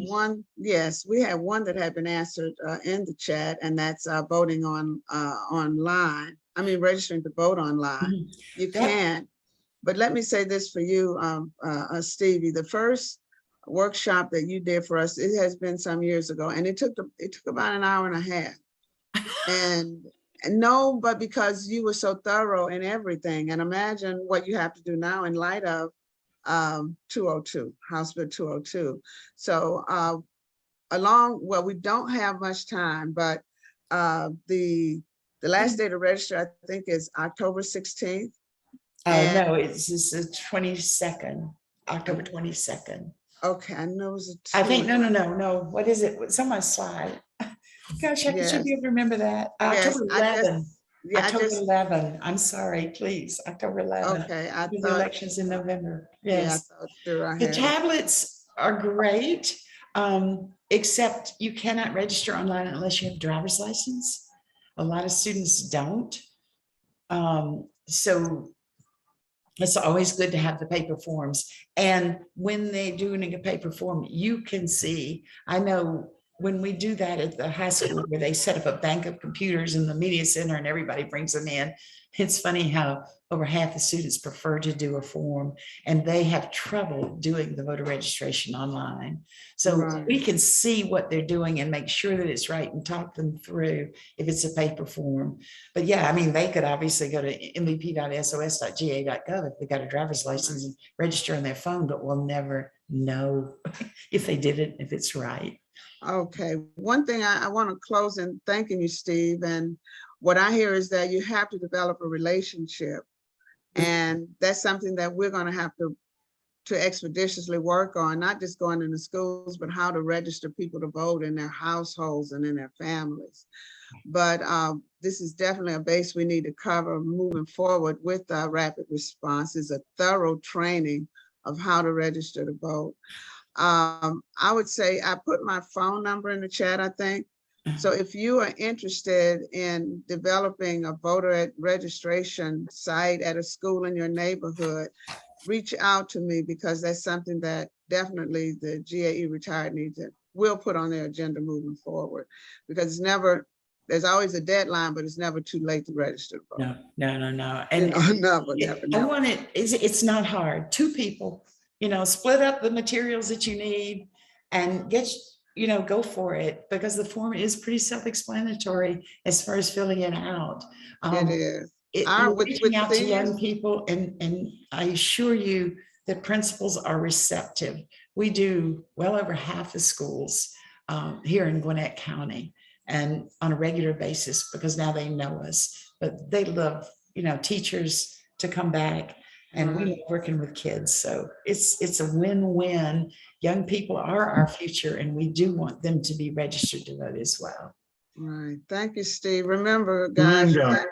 one. Yes, we had one that had been answered in the chat, and that's voting on online. I mean, registering to vote online. You can, but let me say this for you, Stevie. The first workshop that you did for us, it has been some years ago, and it took about an hour and a half. And no, but because you were so thorough in everything, and imagine what you have to do now in light of 202, House Bill 202. So well, we don't have much time, but the last day to register, I think, is October 16th. No, it's the 22nd, October 22nd. Okay, I know it was I think, no. What is it? What's on my slide? Gosh, I should be able to remember that. October 11. October 11. I'm sorry, please. October 11. Okay, I the thought elections in November. Yes. Yeah, the tablets are great, except you cannot register online unless you have a driver's license. A lot of students don't. So it's always good to have the paper forms. And when they're doing a paper form, you can see, I know when we do that at the high school where they set up a bank of computers in the media center and everybody brings them in, it's funny how over half the students prefer to do a form, and they have trouble doing the voter registration online. So we can see what they're doing and make sure that it's right and talk them through if it's a paper form. But yeah, I mean, they could obviously go to mvp.sos.ga.gov if they got a driver's license and register on their phone, but we'll never know if they did it, if it's right. Okay, one thing I want to close in thanking you, Steve, and what I hear is that you have to develop a relationship. And that's something that we're going to have to expeditiously work on, not just going into schools, but how to register people to vote in their households and in their families. But this is definitely a base we need to cover moving forward with rapid response, is a thorough training of how to register to vote. I would say I put my phone number in the chat, I think. So if you are interested in developing a voter registration site at a school in your neighborhood, reach out to me, because that's something that definitely the GAE-Retired will put on their agenda moving forward, because there's always a deadline, but it's never too late to register to vote. No. And never. I want it's not hard. 2 people, split up the materials that you need and go for it, because the form is pretty self-explanatory as far as filling it out. It is. Reaching out to young people, and I assure you that principals are receptive. We do well over half the schools here in Gwinnett County, and on a regular basis, because now they know us. But they love, teachers to come back, and we love working with kids. So it's a win-win. Young people are our future, and we do want them to be registered to vote as well. Right. Thank you, Steve. Remember, guys. Linda,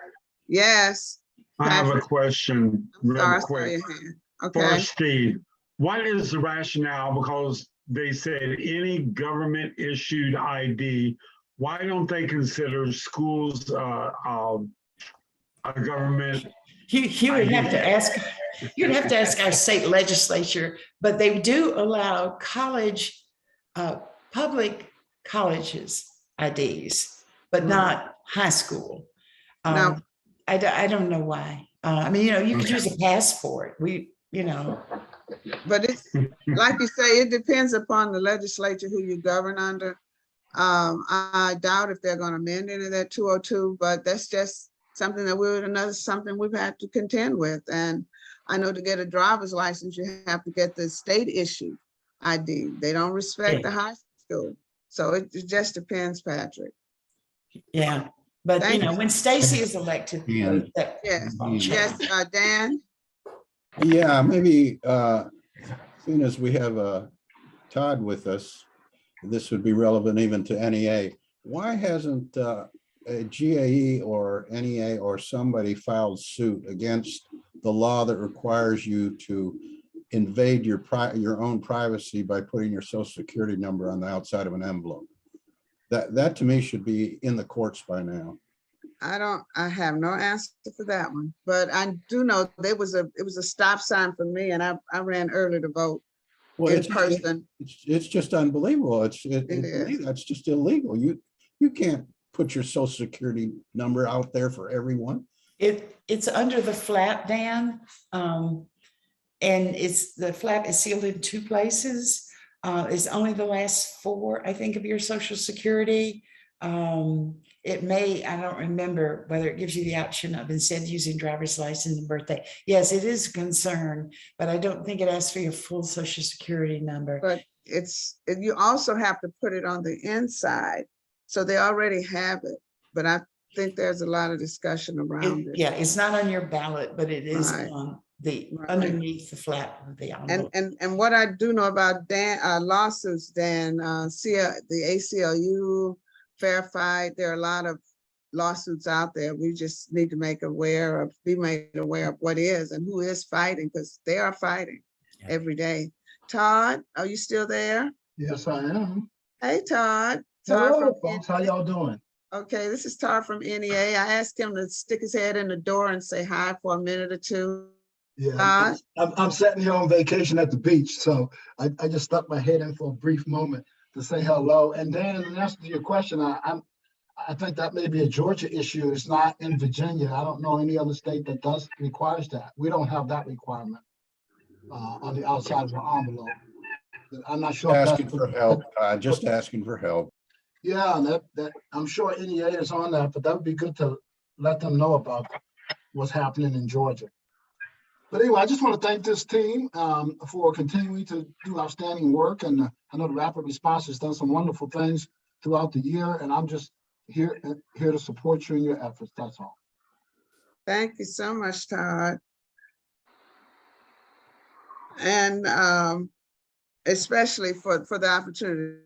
Yes. I have a question real quick for Steve. What is the rationale? Because they said any government issued ID. Why don't they consider schools a government? You would have to ask. You'd have to ask our state legislature, but they do allow public colleges IDs, but not high school. Now, I don't know why. You could use a passport. But it's like you say, it depends upon the legislature who you govern under. I doubt if they're going to amend any of that 202, but that's just something that something we've had to contend with. And I know to get a driver's license, you have to get the state issued ID. They don't respect the high school. So it just depends, Patrick. Yeah. But when Stacy is elected, Dan. Yes, Dan. Yeah, maybe seeing as we have Todd with us, this would be relevant even to NEA. Why hasn't a GAE or NEA or somebody filed suit against the law that requires you to invade your own privacy by putting your social security number on the outside of an envelope? That to me should be in the courts by now. I have no answer for that one, but I do know it was a stop sign for me, and I ran early to vote in person. It's just unbelievable. That's just illegal. You can't put your social security number out there for everyone. It's under the flap, Dan, and the flap is sealed in 2 places. It's only the last 4, I think, of your social security. It may, I don't remember whether it gives you the option of instead using driver's license and birthday. Yes, it is a concern, but I don't think it asks for your full social security number. But you also have to put it on the inside. So they already have it, but I think there's a lot of discussion around it. Yeah, it's not on your ballot, but it is on the underneath the flap of the envelope. And what I do know about lawsuits, Dan, the ACLU, Verified, there are a lot of lawsuits out there. We just need to be made aware of what is and who is fighting, because they are fighting every day. Todd, are you still there? Yes, I am. Hey, Todd. Hello, folks. How y'all doing? Okay, this is Todd from NEA. I asked him to stick his head in the door and say hi for a minute or two. Yeah, I'm sitting here on vacation at the beach, so I just stuck my head in for a brief moment to say hello. And then in answer to your question, I think that may be a Georgia issue. It's not in Virginia. I don't know any other state that requires that. We don't have that requirement on the outside of the envelope. I'm not sure. Asking for help. Just asking for help. Yeah, that I'm sure NEA is on that, but that would be good to let them know about what's happening in Georgia. But anyway, I just want to thank this team for continuing to do outstanding work. And I know the Rapid Response has done some wonderful things throughout the year. And I'm just here to support you in your efforts. That's all. Thank you so much, Todd. And especially for the opportunity,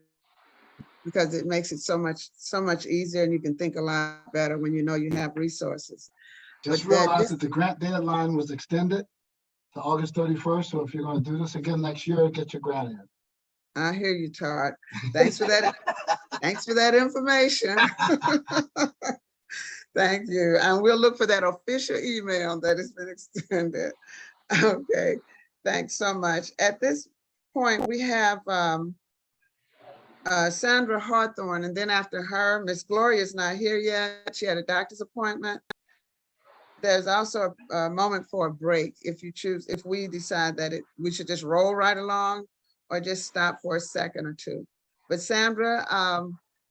because it makes it so much easier, and you can think a lot better when you know you have resources. Just But realized that the grant deadline was extended to August 31st. So if you're going to do this again next year, get your grant in. I hear you, Todd. Thanks for that. Thanks for that information. Thank you. And we'll look for that official email that has been extended. Okay, thanks so much. At this point, we have Sandra Hawthorne, and then after her, Miss Gloria's not here yet. She had a doctor's appointment. There's also a moment for a break if you choose, if we decide that we should just roll right along or just stop for a second or two. But Sandra,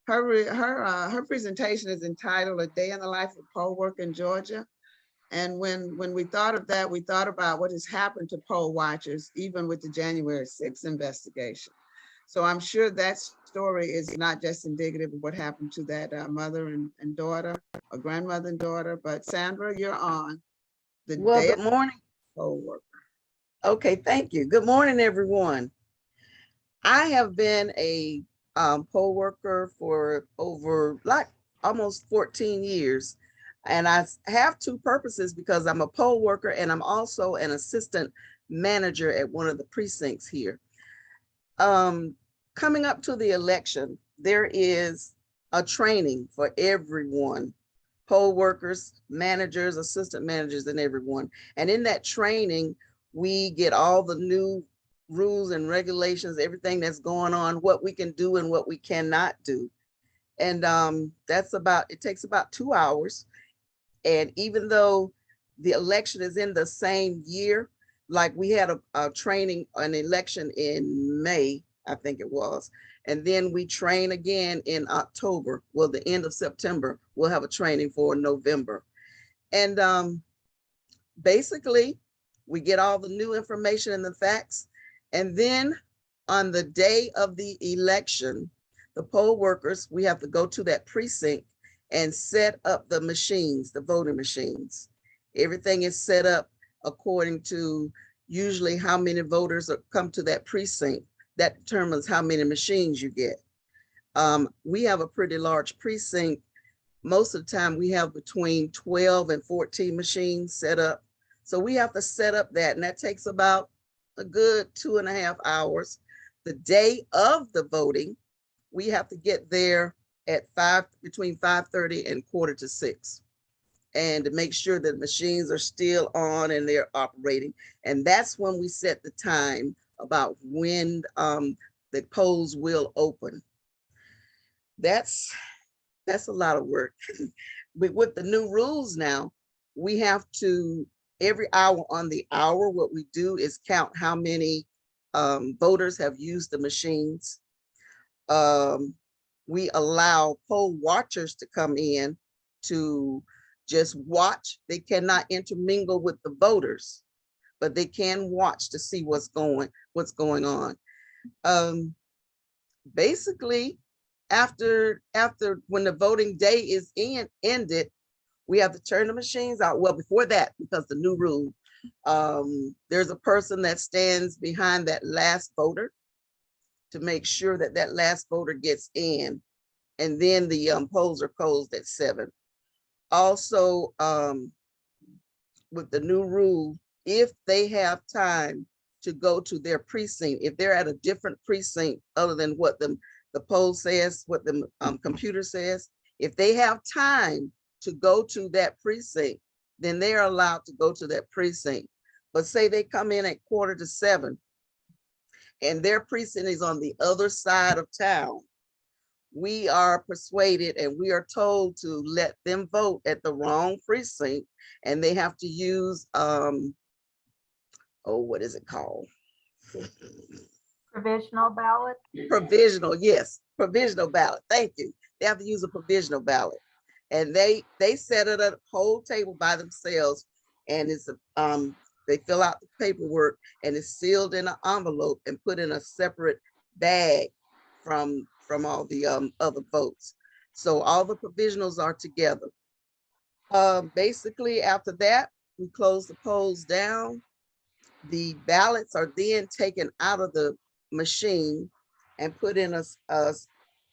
her presentation is entitled "A Day in the Life of Poll Worker in Georgia." And when we thought of that, we thought about what has happened to poll watchers, even with the January 6th investigation. So I'm sure that story is not just indicative of what happened to that mother and daughter, or grandmother and daughter, but Sandra, you're on. Well, good morning. Poll worker. Okay, thank you. Good morning, everyone. I have been a poll worker for over almost 14 years. And I have two purposes, because I'm a poll worker and I'm also an assistant manager at one of the precincts here. Coming up to the election, there is a training for everyone, poll workers, managers, assistant managers, and everyone. And in that training, we get all the new rules and regulations, everything that's going on, what we can do and what we cannot do. And it takes about 2 hours. And even though the election is in the same year, like we had a training, an election in May, I think it was. And then we train again in October. Well, the end of September, we'll have a training for November. And basically, we get all the new information and the facts. And then on the day of the election, the poll workers, we have to go to that precinct and set up the machines, the voting machines. Everything is set up according to usually how many voters come to that precinct. That determines how many machines you get. We have a pretty large precinct. Most of the time we have between 12 and 14 machines set up. So we have to set up that, and that takes about a good 2.5 hours. The day of the voting, we have to get there at between 5:30 and 5:45, and to make sure that machines are still on and they're operating. And that's when we set the time about when the polls will open. That's a lot of work. But with the new rules now, we have to, every hour on the hour, what we do is count how many voters have used the machines. We allow poll watchers to come in to just watch. They cannot intermingle with the voters, but they can watch to see what's going on. Basically, after when the voting day is ended, we have to turn the machines out. Well, before that, because the new rule, there's a person that stands behind that last voter to make sure that that last voter gets in, and then the polls are closed at 7. Also, with the new rule, if they have time to go to their precinct, if they're at a different precinct other than what the poll says, what the computer says, if they have time to go to that precinct, then they're allowed to go to that precinct. But say they come in at 6:45 and their precinct is on the other side of town, we are persuaded and we are told to let them vote at the wrong precinct, and they have to use, what is it called? Provisional ballot? Provisional, yes, provisional ballot. Thank you. They have to use a provisional ballot. And they set it at a whole table by themselves, and it's They fill out the paperwork and it's sealed in an envelope and put in a separate bag from all the other votes. So all the provisionals are together. Basically, after that, we close the polls down. The ballots are then taken out of the machine and put in a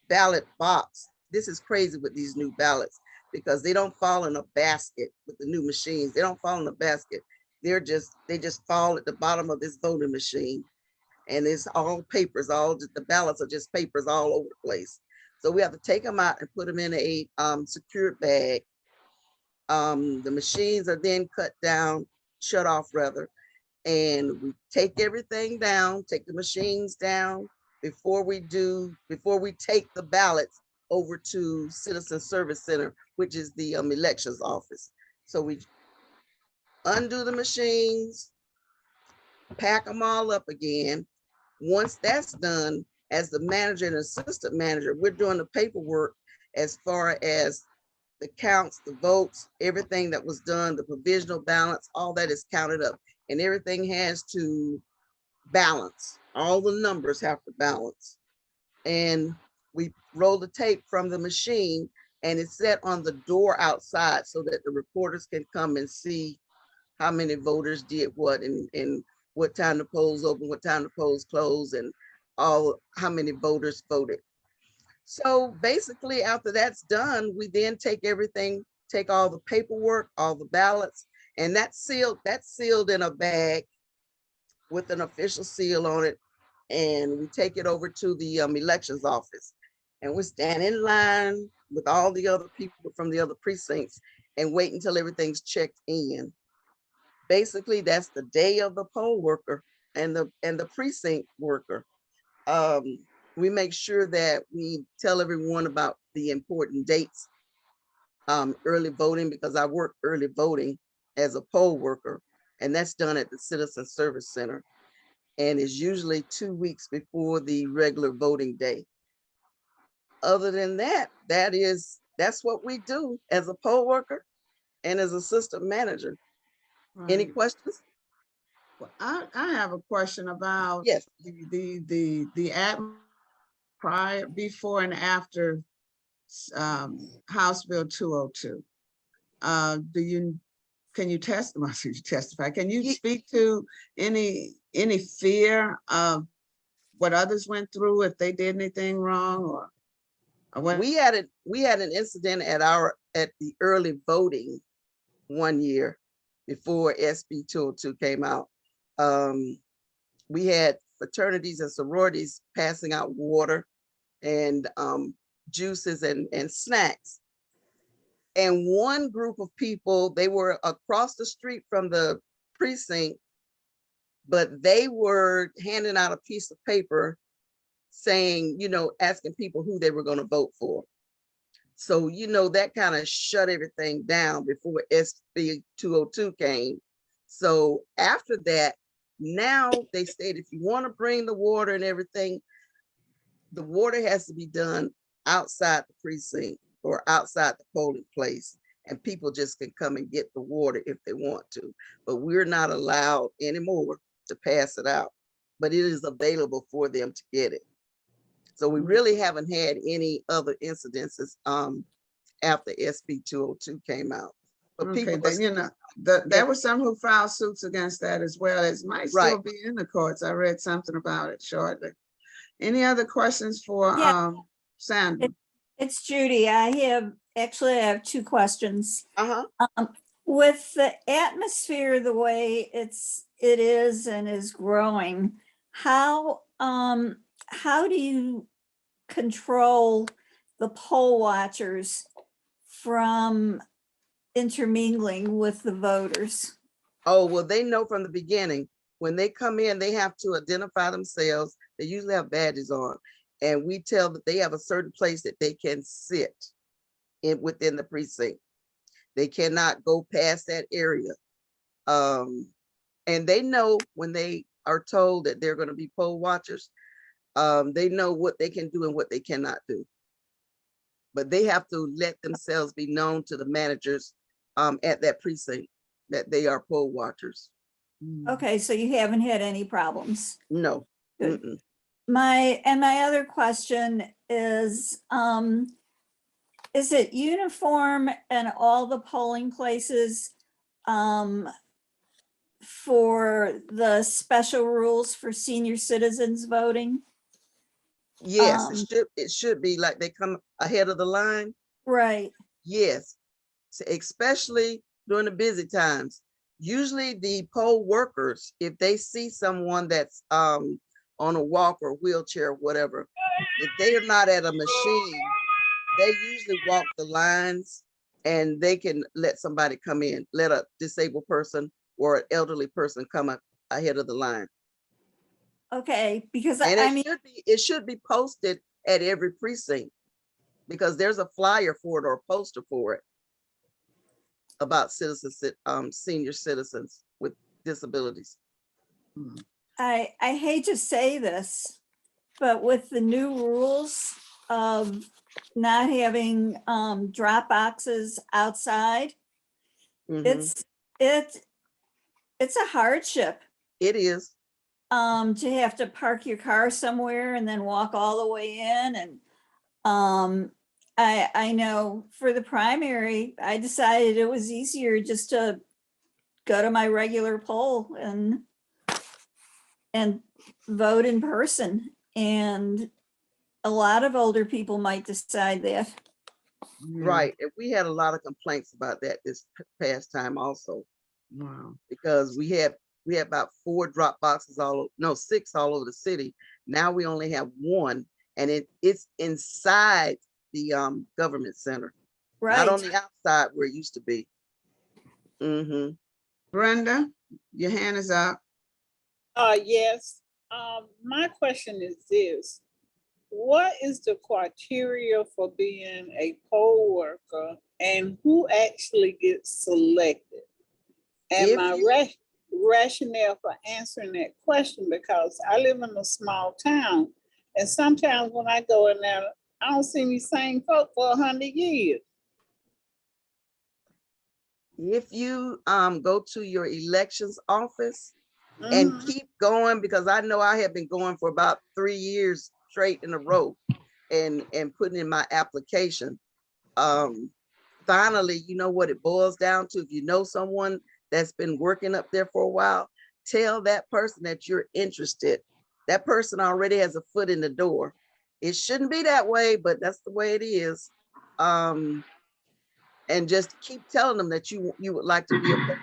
ballot box. This is crazy with these new ballots because they don't fall in a basket with the new machines. They don't fall in a basket. They just fall at the bottom of this voting machine. And it's all papers, the ballots are just papers all over the place. So we have to take them out and put them in a secured bag. The machines are then shut off rather, and we take everything down, take the machines down before we take the ballots over to Citizen Service Center, which is the elections office. So we undo the machines, pack them all up again. Once that's done, as the manager and assistant manager, we're doing the paperwork as far as the counts, the votes, everything that was done, the provisional balance, all that is counted up and everything has to balance. All the numbers have to balance. And we roll the tape from the machine and it's set on the door outside so that the reporters can come and see how many voters did what and what time the polls open, what time the polls close, and how many voters voted. So basically, after that's done, we then take all the paperwork, all the ballots, and that's sealed in a bag with an official seal on it. And we take it over to the elections office. And we stand in line with all the other people from the other precincts and wait until everything's checked in. Basically, that's the day of the poll worker and the precinct worker. We make sure that we tell everyone about the important dates, early voting, because I work early voting as a poll worker, and that's done at the Citizen Service Center, and is usually 2 weeks before the regular voting day. Other than that, that's what we do as a poll worker and as assistant manager. Any Right. questions? Well, I have a question about Yes. the prior, before and after House Bill 202. Can you testify? Can you speak to any fear of what others went through if they did anything wrong or what? We had an incident at the early voting one year before SB 202 came out. We had fraternities and sororities passing out water and juices and snacks. And one group of people, they were across the street from the precinct, but they were handing out a piece of paper saying, asking people who they were going to vote for. So, that kind of shut everything down before SB 202 came. So after that, now they state if you want to bring the water and everything, the water has to be done outside the precinct or outside the polling place, and people just can come and get the water if they want to. But we're not allowed anymore to pass it out, but it is available for them to get it. So we really haven't had any other incidences after SB 202 came out. But Okay, people, then, there were some who filed suits against that as well. It might still be in the courts. I read something about it shortly. Any other questions for Sandra? It's Judy. I have 2 questions. Uh-huh. With the atmosphere the way it is and is growing, how do you control the poll watchers from intermingling with the voters? Oh, well, they know from the beginning. When they come in, they have to identify themselves. They usually have badges on. And we tell that they have a certain place that they can sit within the precinct. They cannot go past that area. And they know when they are told that they're going to be poll watchers, they know what they can do and what they cannot do. But they have to let themselves be known to the managers at that precinct that they are poll watchers. Okay, so you haven't had any problems. No. Good. Mm-mm. My other question is it uniform in all the polling places for the special rules for senior citizens voting? Yes, it should be like they come ahead of the line. Right. Yes, especially during the busy times. Usually the poll workers, if they see someone that's on a walk or wheelchair or whatever, if they are not at a machine, they usually walk the lines and they can let somebody come in, let a disabled person or an elderly person come up ahead of the line. Okay, because And I mean, it should be posted at every precinct because there's a flyer for it or a poster for it about senior citizens with disabilities. I hate to say this, but with the new rules of not having drop boxes outside, Mhm. it's a hardship It is. to have to park your car somewhere and then walk all the way in. And I know for the primary, I decided it was easier just to go to my regular poll and vote in person. And a lot of older people might decide that. Right. And we had a lot of complaints about that this past time also. Wow. Because we had about 4 drop boxes six all over the city. Now we only have 1, and it's inside the government center, not on Right. the outside where it used to be. Mm-hmm. Brenda, your hand is up. Yes. My question is this: what is the criteria for being a poll worker, and who actually gets selected? And my rationale for answering that question, because I live in a small town, and sometimes when I go in there, I don't see these same folk for 100 years. If you go to your elections office and keep going, because I know I have been going for about 3 years straight in a row and putting in my application. Finally, you know what it boils down to. If you know someone that's been working up there for a while, tell that person that you're interested. That person already has a foot in the door. It shouldn't be that way, but that's the way it is. And just keep telling them that you would like to be a.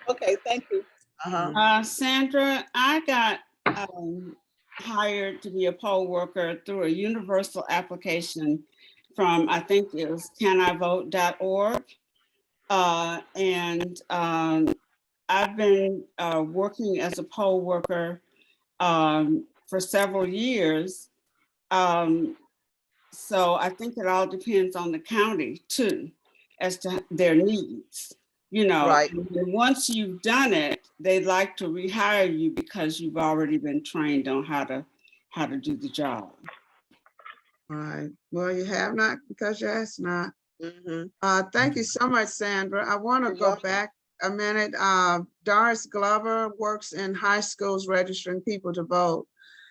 Okay, thank you. Sandra, I got hired to be a poll worker through a universal application from, I think it was canivote.org. And I've been working as a poll worker for several years. So I think it all depends on the county too, as to their needs. You know, Right. and once you've done it, they like to rehire you because you've already been trained on how to do the job. All right. Well, you have not because you asked not. Thank you so much, Sandra. I want to go back a minute. Doris Glover works in high schools registering people to vote.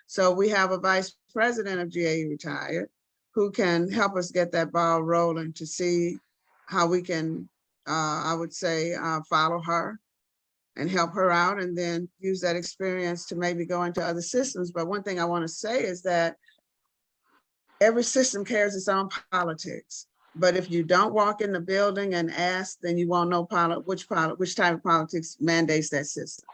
So we have a vice president of GAE-Retired who can help us get that ball rolling to see how we can, I would say, follow her and help her out, and then use that experience to maybe go into other systems. But one thing I want to say is that every system carries its own politics. But if you don't walk in the building and ask, then you won't know which type of politics mandates that system.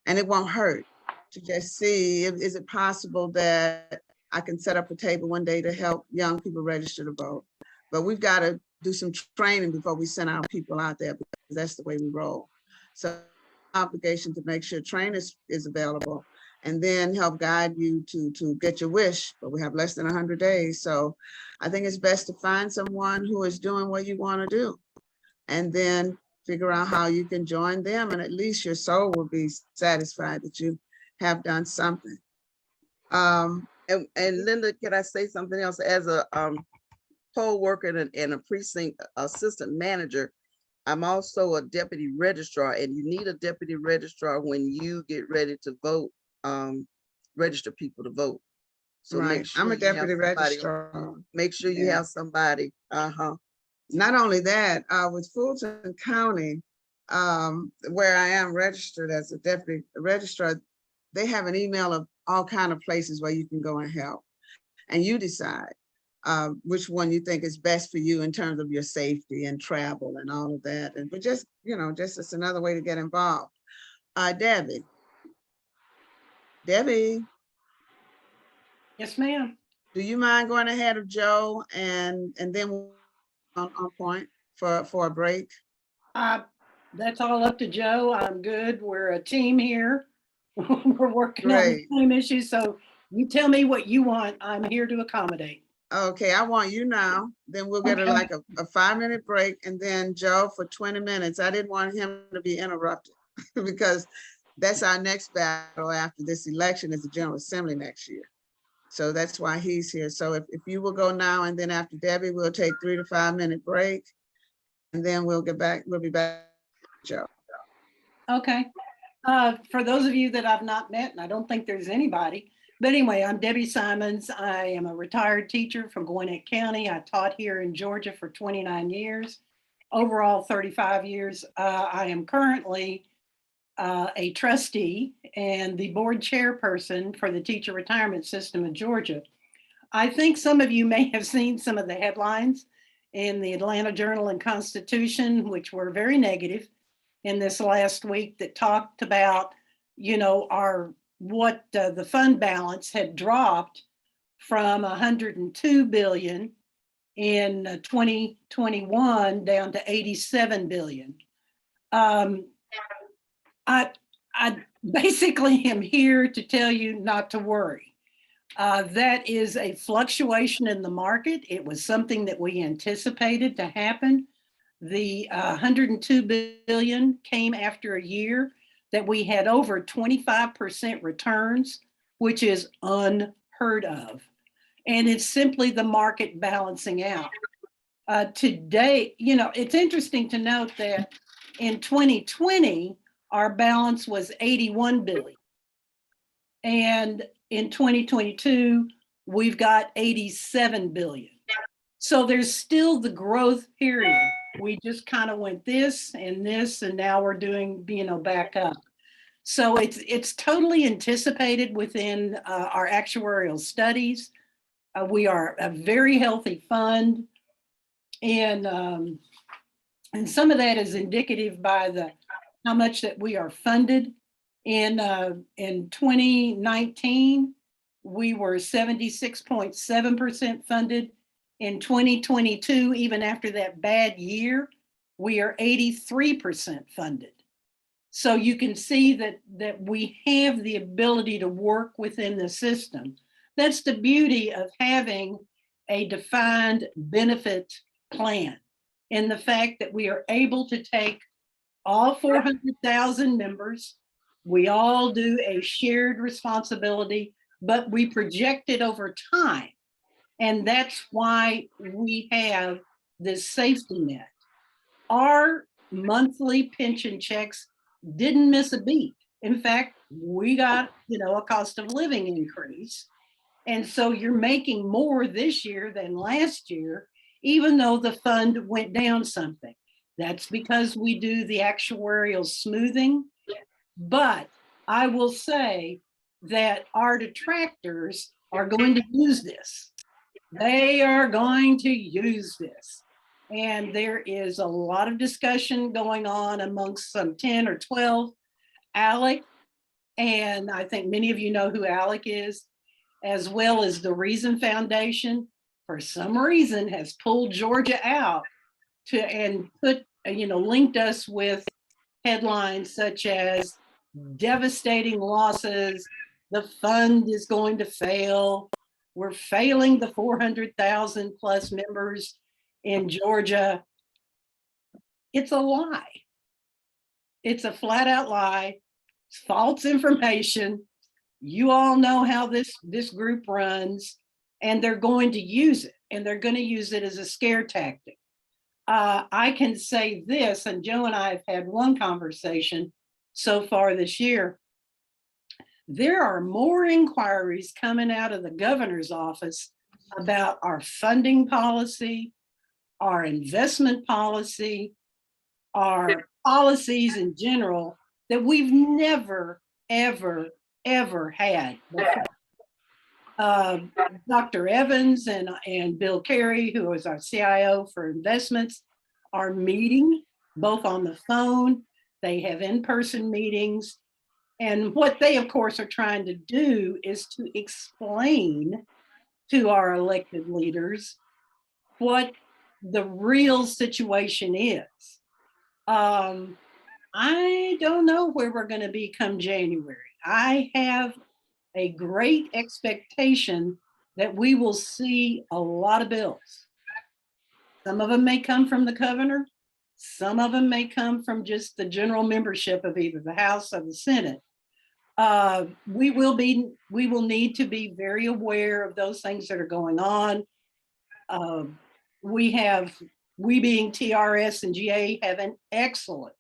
And it won't hurt to just see, is it possible that I can set up a table one day to help young people register to vote? But we've got to do some training before we send our people out there, because that's the way we roll. So obligation to make sure training is available, and then help guide you to get your wish. But we have less than 100 days. So I think it's best to find someone who is doing what you want to do, and then figure out how you can join them. And at least your soul will be satisfied that you have done something. And Linda, can I say something else? As a poll worker and a precinct assistant manager, I'm also a deputy registrar, and you need a deputy registrar when you get ready to vote, register people to vote. So make Right, sure I'm a you have deputy somebody, registrar. make sure you Yeah. have somebody, Not only that, with Fulton County, where I am registered as a deputy registrar, they have an email of all kind of places where you can go and help. And you decide which one you think is best for you in terms of your safety and travel and all of that. And but just, you know, just it's another way to get involved. Debbie. Debbie, Yes, ma'am. do you mind going ahead of Joe and then we'll on point for a break? That's all up to Joe. I'm good. We're a team here. We're working on the Great. same issues. So you tell me what you want. I'm here to accommodate. Okay, I want you now. Then we'll get Okay. like a 5-minute break and then Joe for 20 minutes. I didn't want him to be interrupted because that's our next battle after this election is the General Assembly next year. So that's why he's here. So if you will go now and then after Debbie, we'll take 3 to 5 minute break and then we'll get back. We'll be back, Joe. Okay. For those of you that I've not met, and I don't think there's anybody, but anyway, I'm Debbie Simons. I am a retired teacher from Gwinnett County. I taught here in Georgia for 29 years, overall 35 years. I am currently a trustee and the board chairperson for the teacher retirement system of Georgia. I think some of you may have seen some of the headlines in the Atlanta Journal and Constitution, which were very negative in this last week, that talked about, you know, what the fund balance had dropped from 102 billion in 2021 down to 87 billion. I basically am here to tell you not to worry. That is a fluctuation in the market. It was something that we anticipated to happen. The 102 billion came after a year that we had over 25% returns, which is unheard of. And it's simply the market balancing out. Today, you know, it's interesting to note that in 2020, our balance was 81 billion. And in 2022, we've got 87 billion. So there's still the growth period. We just kind of went this, and now we're doing, you know, back up. So it's totally anticipated within our actuarial studies. We are a very healthy fund, and some of that is indicative by how much that we are funded. In 2019, we were 76.7% funded. In 2022, even after that bad year, we are 83% funded. So you can see that we have the ability to work within the system. That's the beauty of having a defined benefit plan, and the fact that we are able to take all 400,000 members. We all do a shared responsibility, but we project it over time. And that's why we have this safety net. Our monthly pension checks didn't miss a beat. In fact, we got, you know, a cost of living increase. And so you're making more this year than last year, even though the fund went down something. That's because we do the actuarial smoothing. But I will say that our detractors are going to use this. They are going to use this. And there is a lot of discussion going on amongst some 10 or 12. ALEC, and I think many of you know who ALEC is, as well as the Reason Foundation, for some reason has pulled Georgia out and put, you know, linked us with headlines such as devastating losses, the fund is going to fail, we're failing the 400,000 plus members in Georgia. It's a lie. It's a flat out lie. It's false information. You all know how this group runs, and they're going to use it, and they're going to use it as a scare tactic. I can say this, and Joe and I have had one conversation so far this year. There are more inquiries coming out of the governor's office about our funding policy, our investment policy, our policies in general that we've never, ever, ever had before. Dr. Evans and Bill Carey, who is our CIO for investments, are meeting both on the phone. They have in-person meetings. And what they, of course, are trying to do is to explain to our elected leaders what the real situation is. I don't know where we're going to be come January. I have a great expectation that we will see a lot of bills. Some of them may come from the governor. Some of them may come from just the general membership of either the House or the Senate. We will need to be very aware of those things that are going on. We being TRS and GA have an excellent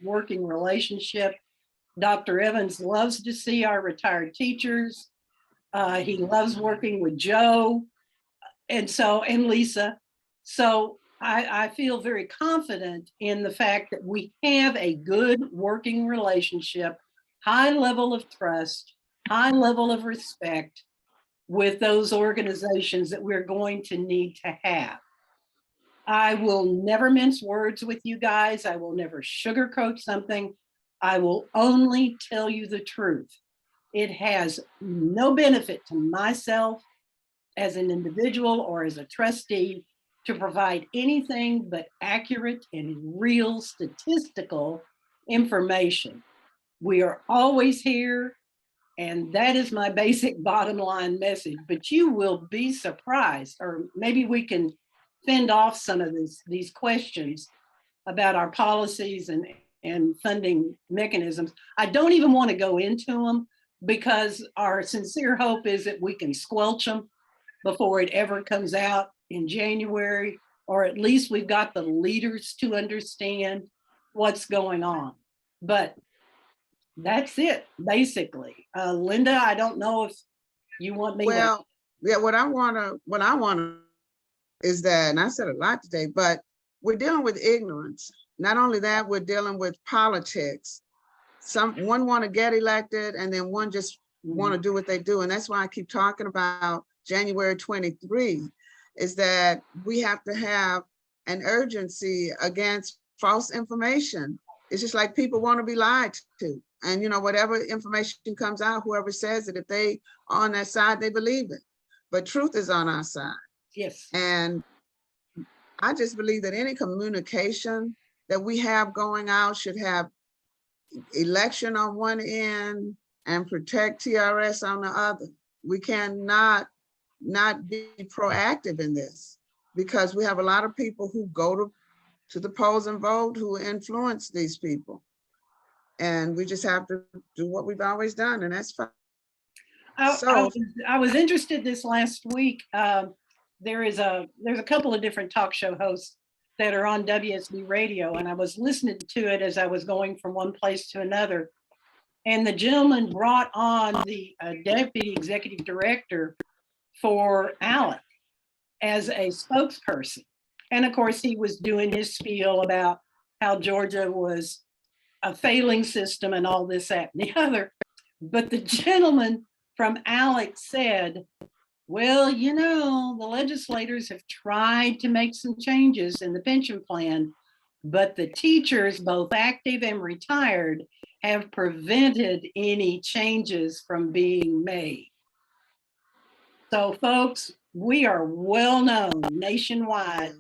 working relationship. Dr. Evans loves to see our retired teachers. He loves working with Joe and Lisa. So I feel very confident in the fact that we have a good working relationship, high level of trust, high level of respect with those organizations that we're going to need to have. I will never mince words with you guys. I will never sugarcoat something. I will only tell you the truth. It has no benefit to myself as an individual or as a trustee to provide anything but accurate and real statistical information. We are always here, and that is my basic bottom line message, but you will be surprised, or maybe we can fend off some of these questions about our policies and funding mechanisms. I don't even want to go into them because our sincere hope is that we can squelch them before it ever comes out in January, or at least we've got the leaders to understand what's going on. But that's it, basically. Linda, I don't know if you want me to. Yeah, what I want is that, and I said a lot today, but we're dealing with ignorance. Not only that, we're dealing with politics. One want to get elected, and then one just want to do what they do. And that's why I keep talking about January 23, is that we have to have an urgency against false information. It's just like people want to be lied to. And whatever information comes out, whoever says it, if they are on that side, they believe it. But truth is on our side. Yes. And I just believe that any communication that we have going out should have election on one end and protect TRS on the other. We cannot not be proactive in this, because we have a lot of people who go to the polls and vote who influence these people. And we just have to do what we've always done, and that's fine. I was interested this last week. There's a couple of different talk show hosts that are on WSB radio, and I was listening to it as I was going from one place to another. And the gentleman brought on the deputy executive director for ALEC as a spokesperson. And of course, he was doing his spiel about how Georgia was a failing system and all this, that, and the other. But the gentleman from ALEC said, well, the legislators have tried to make some changes in the pension plan, but the teachers, both active and retired, have prevented any changes from being made. So folks, we are well known nationwide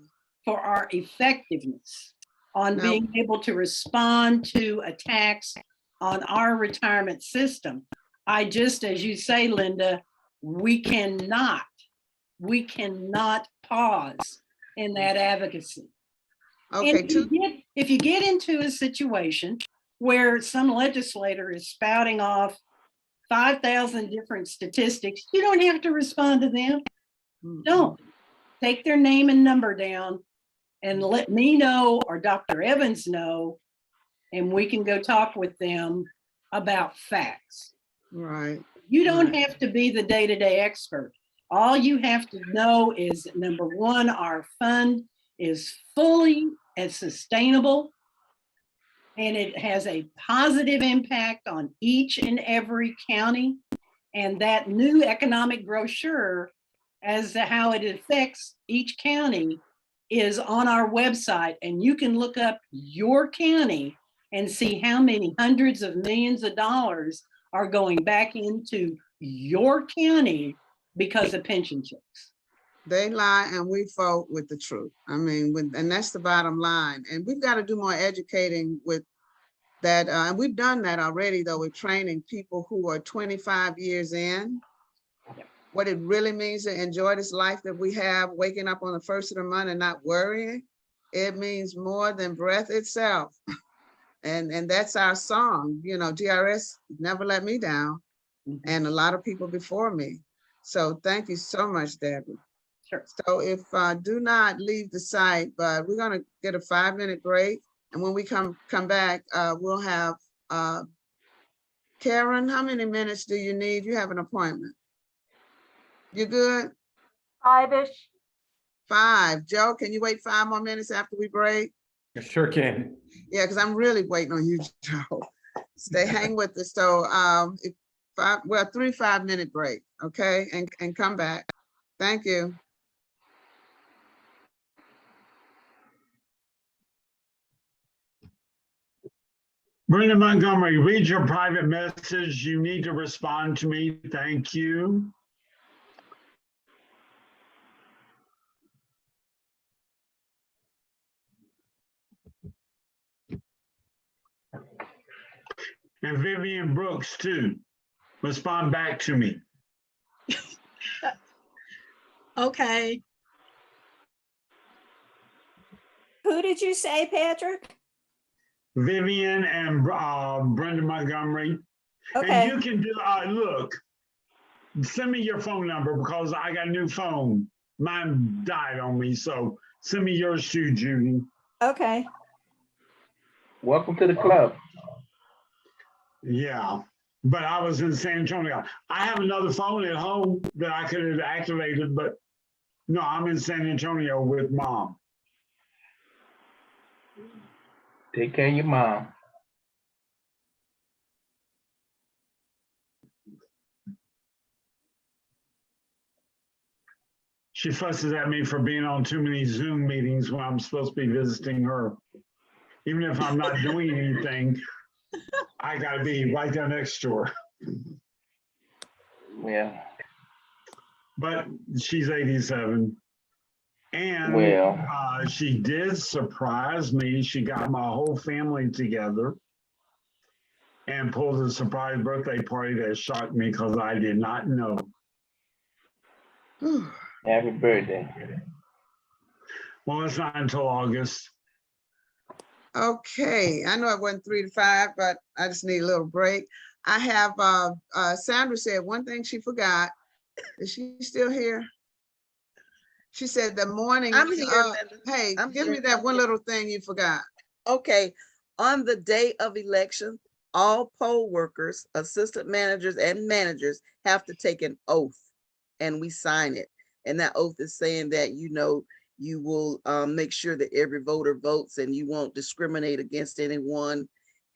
for our effectiveness on being able to respond to attacks on our retirement system. As you say, Linda, we cannot pause in that advocacy. Okay. And if you get into a situation where some legislator is spouting off 5,000 different statistics, you don't have to respond to them. Don't. Take their name and number down and let me know or Dr. Evans know, and we can go talk with them about facts. Right. You don't Right. have to be the day-to-day expert. All you have to know is, number one, our fund is fully and sustainable, and it has a positive impact on each and every county. And that new economic brochure as to how it affects each county is on our website, and you can look up your county and see how many hundreds of millions of dollars are going back into your county because of pension checks. They lie and we vote with the truth. I mean, and that's the bottom line. And we've got to do more educating with that. And we've done that already, though, with training people who are 25 years in, what it really means to enjoy this life that we have, waking up on the first of the month and not worrying. It means more than breath itself. And that's our song, you know, DRS never let me down, and a lot of people before me. So thank you so much, Debbie. Sure. So if do not leave the site, but we're gonna get a 5-minute break. And when we come back, we'll have Karen, how many minutes do you need? You have an appointment. You good? 5-ish. 5. Joe, can you wait 5 more minutes after we break? I sure can. Yeah, because I'm really waiting on you, Joe. Hang with us. So if 3 5-minute break, okay? And come back. Thank you. Brenda Montgomery, read your private message. You need to respond to me. Thank you. And Vivian Brooks too. Respond back to me. Okay. Who did you say, Patrick? Vivian and Brenda Montgomery. Okay. And you can do, look, send me your phone number because I got a new phone. Mine died on me, so send me yours too, Judy. Okay. Welcome to the club. Yeah, but I was in San Antonio. I have another phone at home that I could have activated, but no, I'm in San Antonio with Mom. Take care of your mom. She fusses at me for being on too many Zoom meetings when I'm supposed to be visiting her. Even if I'm not doing anything, I gotta be right there next to her. Yeah. But she's 87. And Well, she did surprise me. She got my whole family together and pulled a surprise birthday party that shocked me because I did not know. happy birthday. Well, it's not until August. Okay, I know it wasn't 3 to 5, but I just need a little break. I have Sandra said one thing she forgot. Is she still here? She said the morning. I'm here, Linda. Hey, I'm give here. me that one little thing you forgot. Okay, on the day of election, all poll workers, assistant managers, and managers have to take an oath, and we sign it. And that oath is saying that, you know, you will make sure that every voter votes and you won't discriminate against anyone.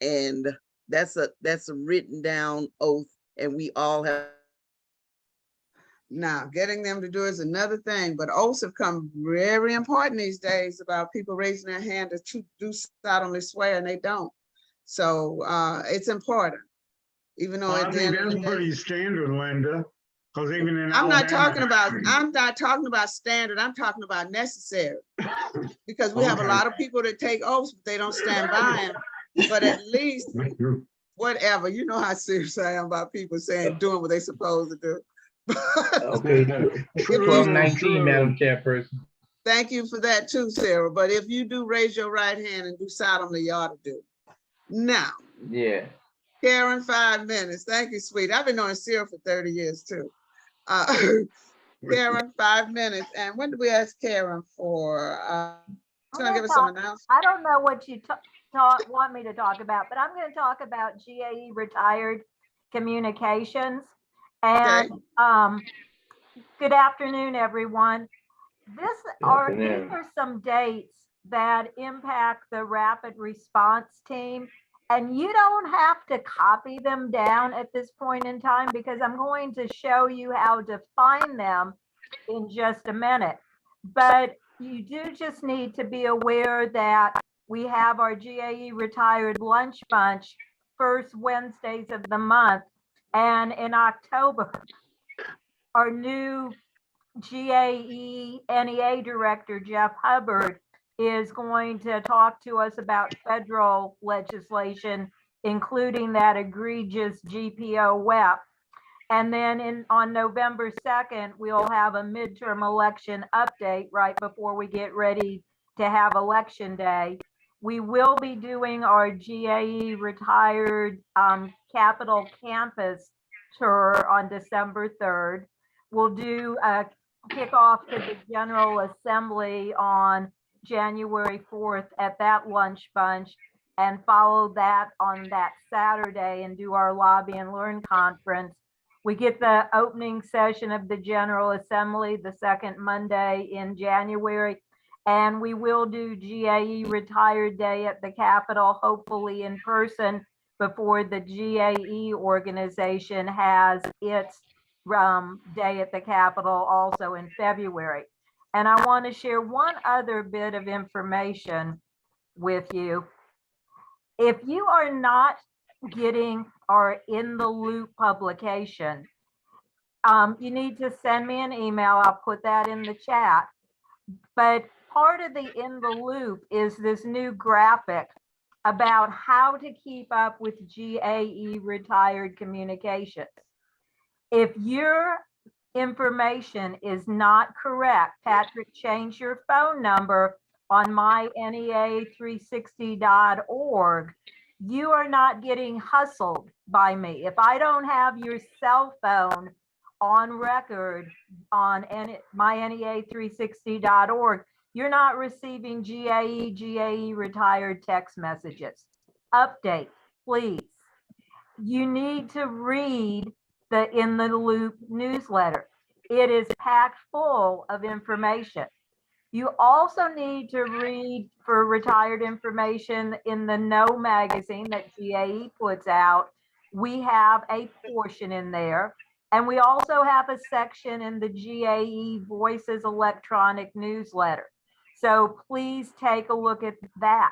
And that's a written down oath, and we all have. Now, getting them to do is another thing, but oaths have come very important these days about people raising their hand to do solemnly swear, and they don't. So it's important, even though Well, at I the think end of that's the day, pretty standard, Linda. Because even in I'm not talking Alabama, about standard. I'm talking about necessary, because we have a lot of people that take oaths, but they don't stand by them. But at least, whatever, you know how serious I am about people saying doing what they supposed to do. Okay, 1219, Madam Chairperson. Thank you for that too, Sarah. But if you do raise your right hand and do solemnly, you ought to do. Now, Yeah. Karen, 5 minutes. Thank you, sweet. I've been knowing Sarah for 30 years too. Karen, 5 minutes. And when did we ask Karen for? She's gonna give us some announcements. I don't know what you want me to talk about, but I'm going to talk about GAE-Retired Communications. And good afternoon, everyone. These are some dates that impact the rapid response team. And you don't have to copy them down at this point in time because I'm going to show you how to find them in just a minute. But you do just need to be aware that we have our GAE-Retired Lunch Bunch first Wednesdays of the month. And in October, our new GAE NEA Director, Jeff Hubbard, is going to talk to us about federal legislation, including that egregious GPO WEP. And then on November 2nd, we'll have a midterm election update right before we get ready to have election day. We will be doing our GAE-Retired Capitol Campus tour on December 3rd. We'll do a kickoff to the General Assembly on January 4th at that lunch bunch, and follow that on that Saturday and do our Lobby and Learn conference. We get the opening session of the General Assembly the second Monday in January, and we will do GAE-Retired Day at the Capitol, hopefully in person, before the GAE organization has its day at the Capitol also in February. And I want to share one other bit of information with you. If you are not getting our In the Loop publication, you need to send me an email. I'll put that in the chat. But part of the In the Loop is this new graphic about how to keep up with GAE-Retired communications. If your information is not correct, Patrick, change your phone number on mynea360.org. You are not getting hustled by me. If I don't have your cell phone on record on mynea360.org, you're not receiving GAE-Retired text messages. Update, please. You need to read the In the Loop newsletter. It is packed full of information. You also need to read, for retired information, in the No magazine that GAE puts out. We have a portion in there. And we also have a section in the GAE Voices electronic newsletter. So please take a look at that.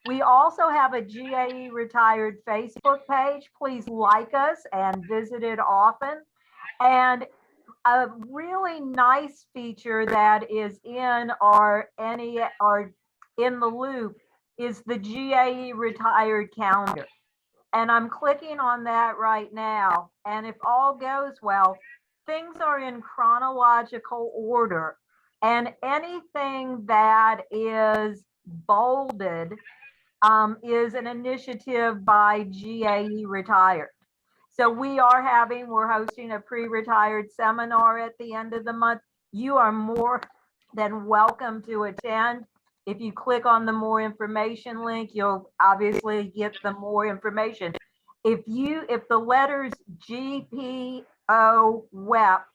We also have a GAE-Retired Facebook page. Please like us and visit it often. And a really nice feature that is in our In the Loop is the GAE-Retired calendar. And I'm clicking on that right now. And if all goes well, things are in chronological order. And anything that is bolded is an initiative by GAE-Retired. So we're hosting a pre-retired seminar at the end of the month. You are more than welcome to attend. If you click on the more information link, you'll obviously get the more information. If the letters GPO WEP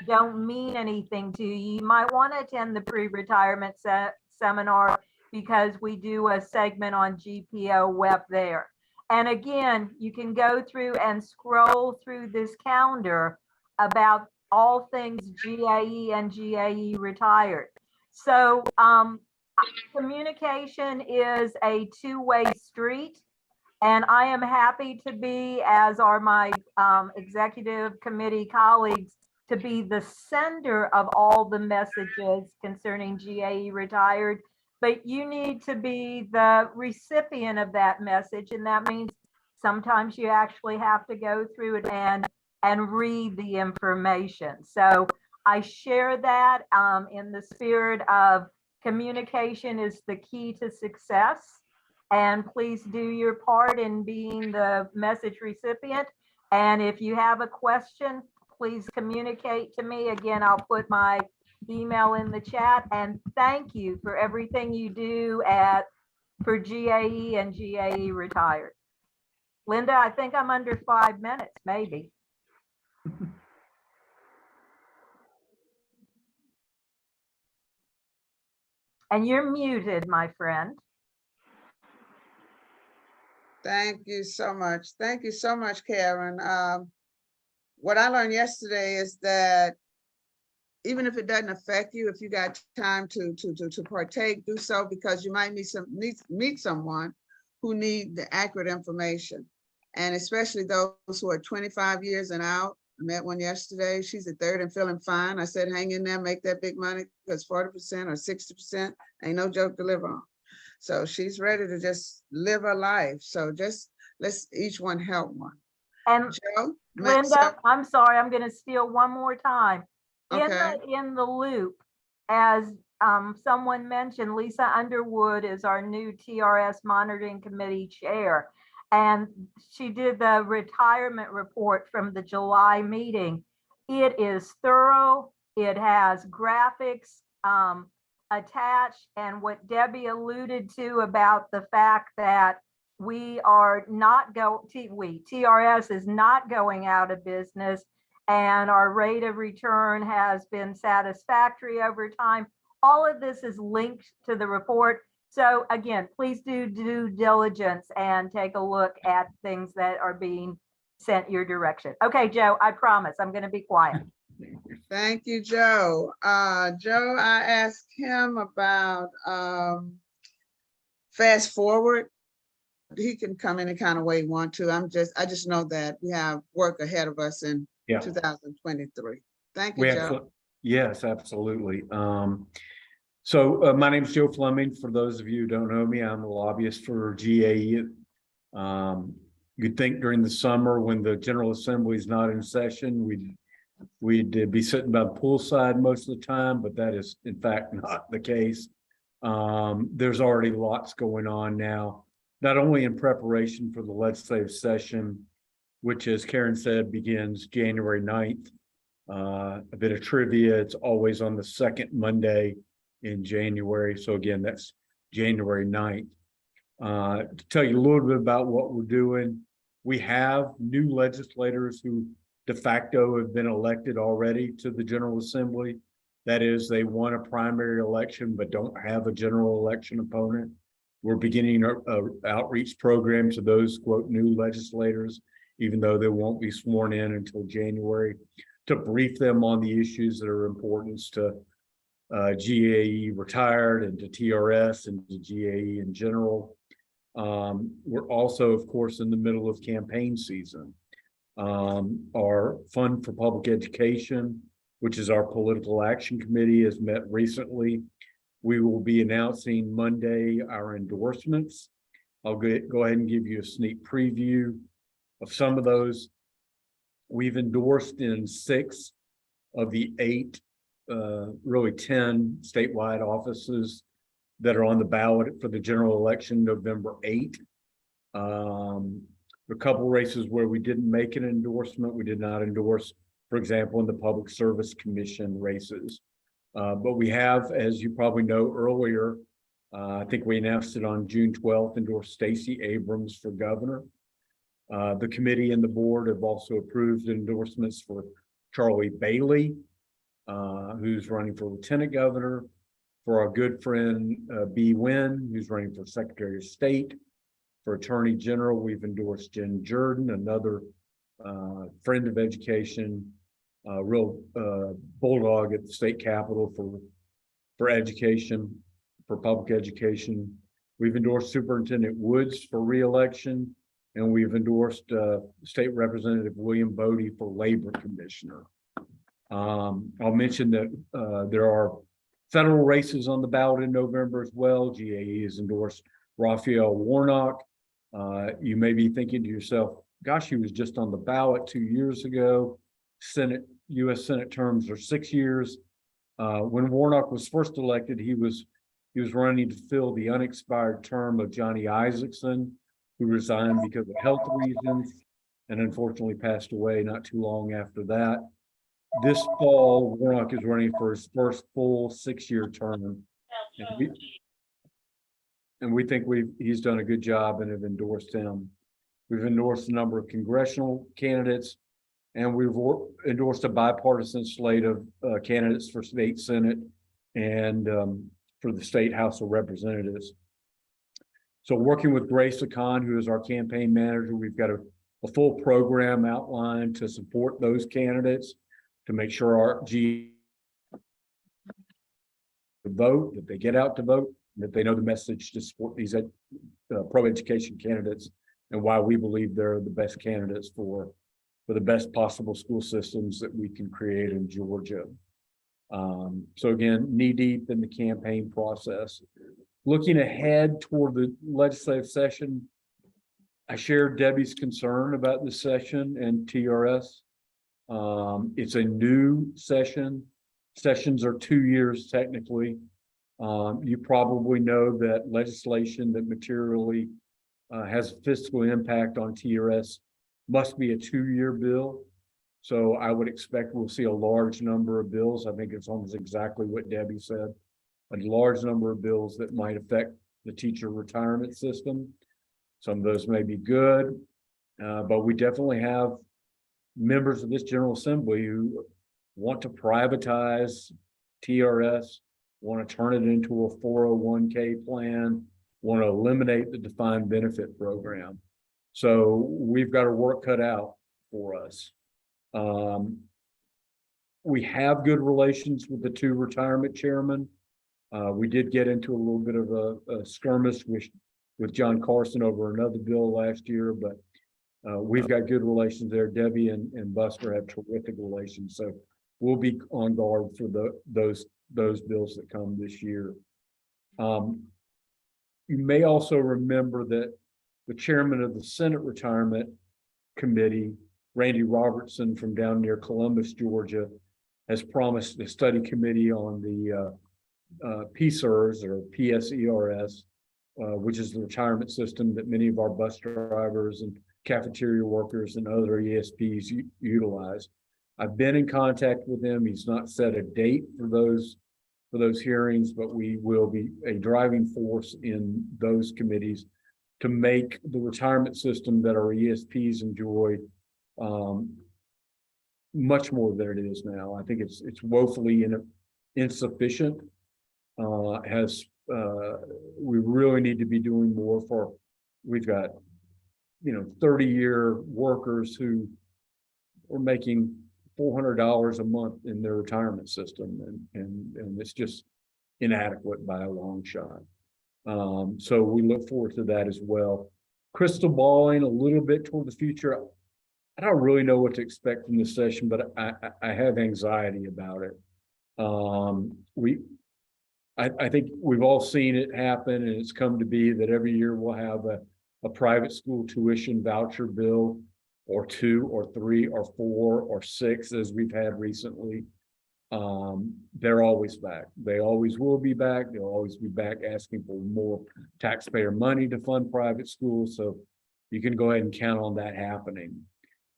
don't mean anything to you, you might want to attend the pre-retirement seminar, because we do a segment on GPO WEP there. And again, you can go through and scroll through this calendar about all things GAE and GAE-Retired. So communication is a two-way street. And I am happy to be, as are my executive committee colleagues, to be the sender of all the messages concerning GAE-Retired. But you need to be the recipient of that message. And that means sometimes you actually have to go through it and read the information. So I share that in the spirit of communication is the key to success. And please do your part in being the message recipient. And if you have a question, please communicate to me. Again, I'll put my email in the chat. And thank you for everything you do for GAE and GAE Retired. Linda, I think I'm under 5 minutes, maybe. And you're muted, my friend. Thank you so much. Thank you so much, Karen. What I learned yesterday is that even if it doesn't affect you, if you got time to partake, do so, because you might meet someone who need the accurate information. And especially those who are 25 years and out. I met one yesterday. She's a third and feeling fine. I said, hang in there, make that big money, because 40% or 60% ain't no joke to live on. So she's ready to just live her life. So just let's each one help one. And Joe, Linda, I'm sorry, I'm going to steal one more time. okay. In the loop, as someone mentioned, Lisa Underwood is our new TRS Monitoring Committee chair. And she did the retirement report from the July meeting. It is thorough. It has graphics attached, and what Debbie alluded to about the fact that TRS is not going out of business, and our rate of return has been satisfactory over time. All of this is linked to the report. So again, please do due diligence and take a look at things that are being sent your direction. Okay, Joe, I promise I'm going to be quiet. Thank you, Joe. Joe, I asked him about fast forward. He can come any kind of way he wants to. I just know that we have work ahead of us in 2023. Thank you, Joe. Yes, absolutely. So my name is Joe Fleming. For those of you who don't know me, I'm a lobbyist for GAE. You'd think during the summer when the General Assembly is not in session, we'd be sitting by the poolside most of the time, but that is in fact not the case. There's already lots going on now, not only in preparation for the legislative session, which, as Karen said, begins January 9th. A bit of trivia, it's always on the second Monday in January. So again, that's January 9th. To tell you a little bit about what we're doing, we have new legislators who de facto have been elected already to the General Assembly. That is, they won a primary election but don't have a general election opponent. We're beginning an outreach program to those, quote, new legislators, even though they won't be sworn in until January, to brief them on the issues that are important to GAE-Retired and to TRS and to GAE in general. We're also, of course, in the middle of campaign season. Our Fund for Public Education, which is our political action committee, has met recently. We will be announcing Monday our endorsements. I'll go ahead and give you a sneak preview of some of those. We've endorsed in 6 of the 8, really 10 statewide offices that are on the ballot for the general election November 8th. A couple races where we didn't make an endorsement, we did not endorse, for example, in the Public Service Commission races. But we have, as you probably know earlier, I think we announced it on June 12th, endorsed Stacey Abrams for governor. The committee and the board have also approved endorsements for Charlie Bailey, who's running for lieutenant governor, for our good friend B. Wynn, who's running for Secretary of State. For Attorney General, we've endorsed Jen Jordan, another friend of education, real bulldog at the state capitol for education, for public education. We've endorsed Superintendent Woods for re-election, and we've endorsed State Representative William Bodie for Labor Commissioner. I'll mention that there are federal races on the ballot in November as well. GAE has endorsed Raphael Warnock. You may be thinking to yourself, gosh, he was just on the ballot 2 years ago. U.S. Senate terms are 6 years. When Warnock was first elected, he was running to fill the unexpired term of Johnny Isaacson, who resigned because of health reasons and unfortunately passed away not too long after that. this fall, Warnock is running for his first full 6-year term. And we think he's done a good job and have endorsed him. We've endorsed a number of congressional candidates, and we've endorsed a bipartisan slate of candidates for state senate and for the state House of Representatives. So working with Grace Lacan, who is our campaign manager, we've got a full program outlined to support those candidates, to make sure our vote, that they get out to vote, that they know the message to support these pro-education candidates and why we believe they're the best candidates for the best possible school systems that we can create in Georgia. So again, knee deep in the campaign process. Looking ahead toward the legislative session, I shared Debbie's concern about this session and TRS. It's a new session. Sessions are 2 years technically. You probably know that legislation that materially has fiscal impact on TRS must be a 2-year bill. So I would expect we'll see a large number of bills. I think it's almost exactly what Debbie said. A large number of bills that might affect the teacher retirement system. Some of those may be good, but we definitely have members of this General Assembly who want to privatize TRS, want to turn it into a 401k plan, want to eliminate the defined benefit program. So we've got our work cut out for us. We have good relations with the 2 retirement chairmen. We did get into a little bit of a skirmish with John Carson over another bill last year, but we've got good relations there. Debbie and Buster have terrific relations. So we'll be on guard for those bills that come this year. You may also remember that the chairman of the Senate Retirement Committee, Randy Robertson from down near Columbus, Georgia, has promised a study committee on the PSERS or PSERS, which is the retirement system that many of our bus drivers and cafeteria workers and other ESPs utilize. I've been in contact with him. He's not set a date for those hearings, but we will be a driving force in those committees to make the retirement system that our ESPs enjoy much more than it is now. I think it's woefully insufficient. We really need to be doing more for. We've got 30-year workers who are making $400 a month in their retirement system, and it's just inadequate by a long shot. So we look forward to that as well. Crystal balling a little bit toward the future. I don't really know what to expect from this session, but I have anxiety about it. I think we've all seen it happen, and it's come to be that every year we'll have a private school tuition voucher bill, or 2 or 3 or 4 or 6 as we've had recently. They're always back. They always will be back. They'll always be back asking for more taxpayer money to fund private schools. So you can go ahead and count on that happening.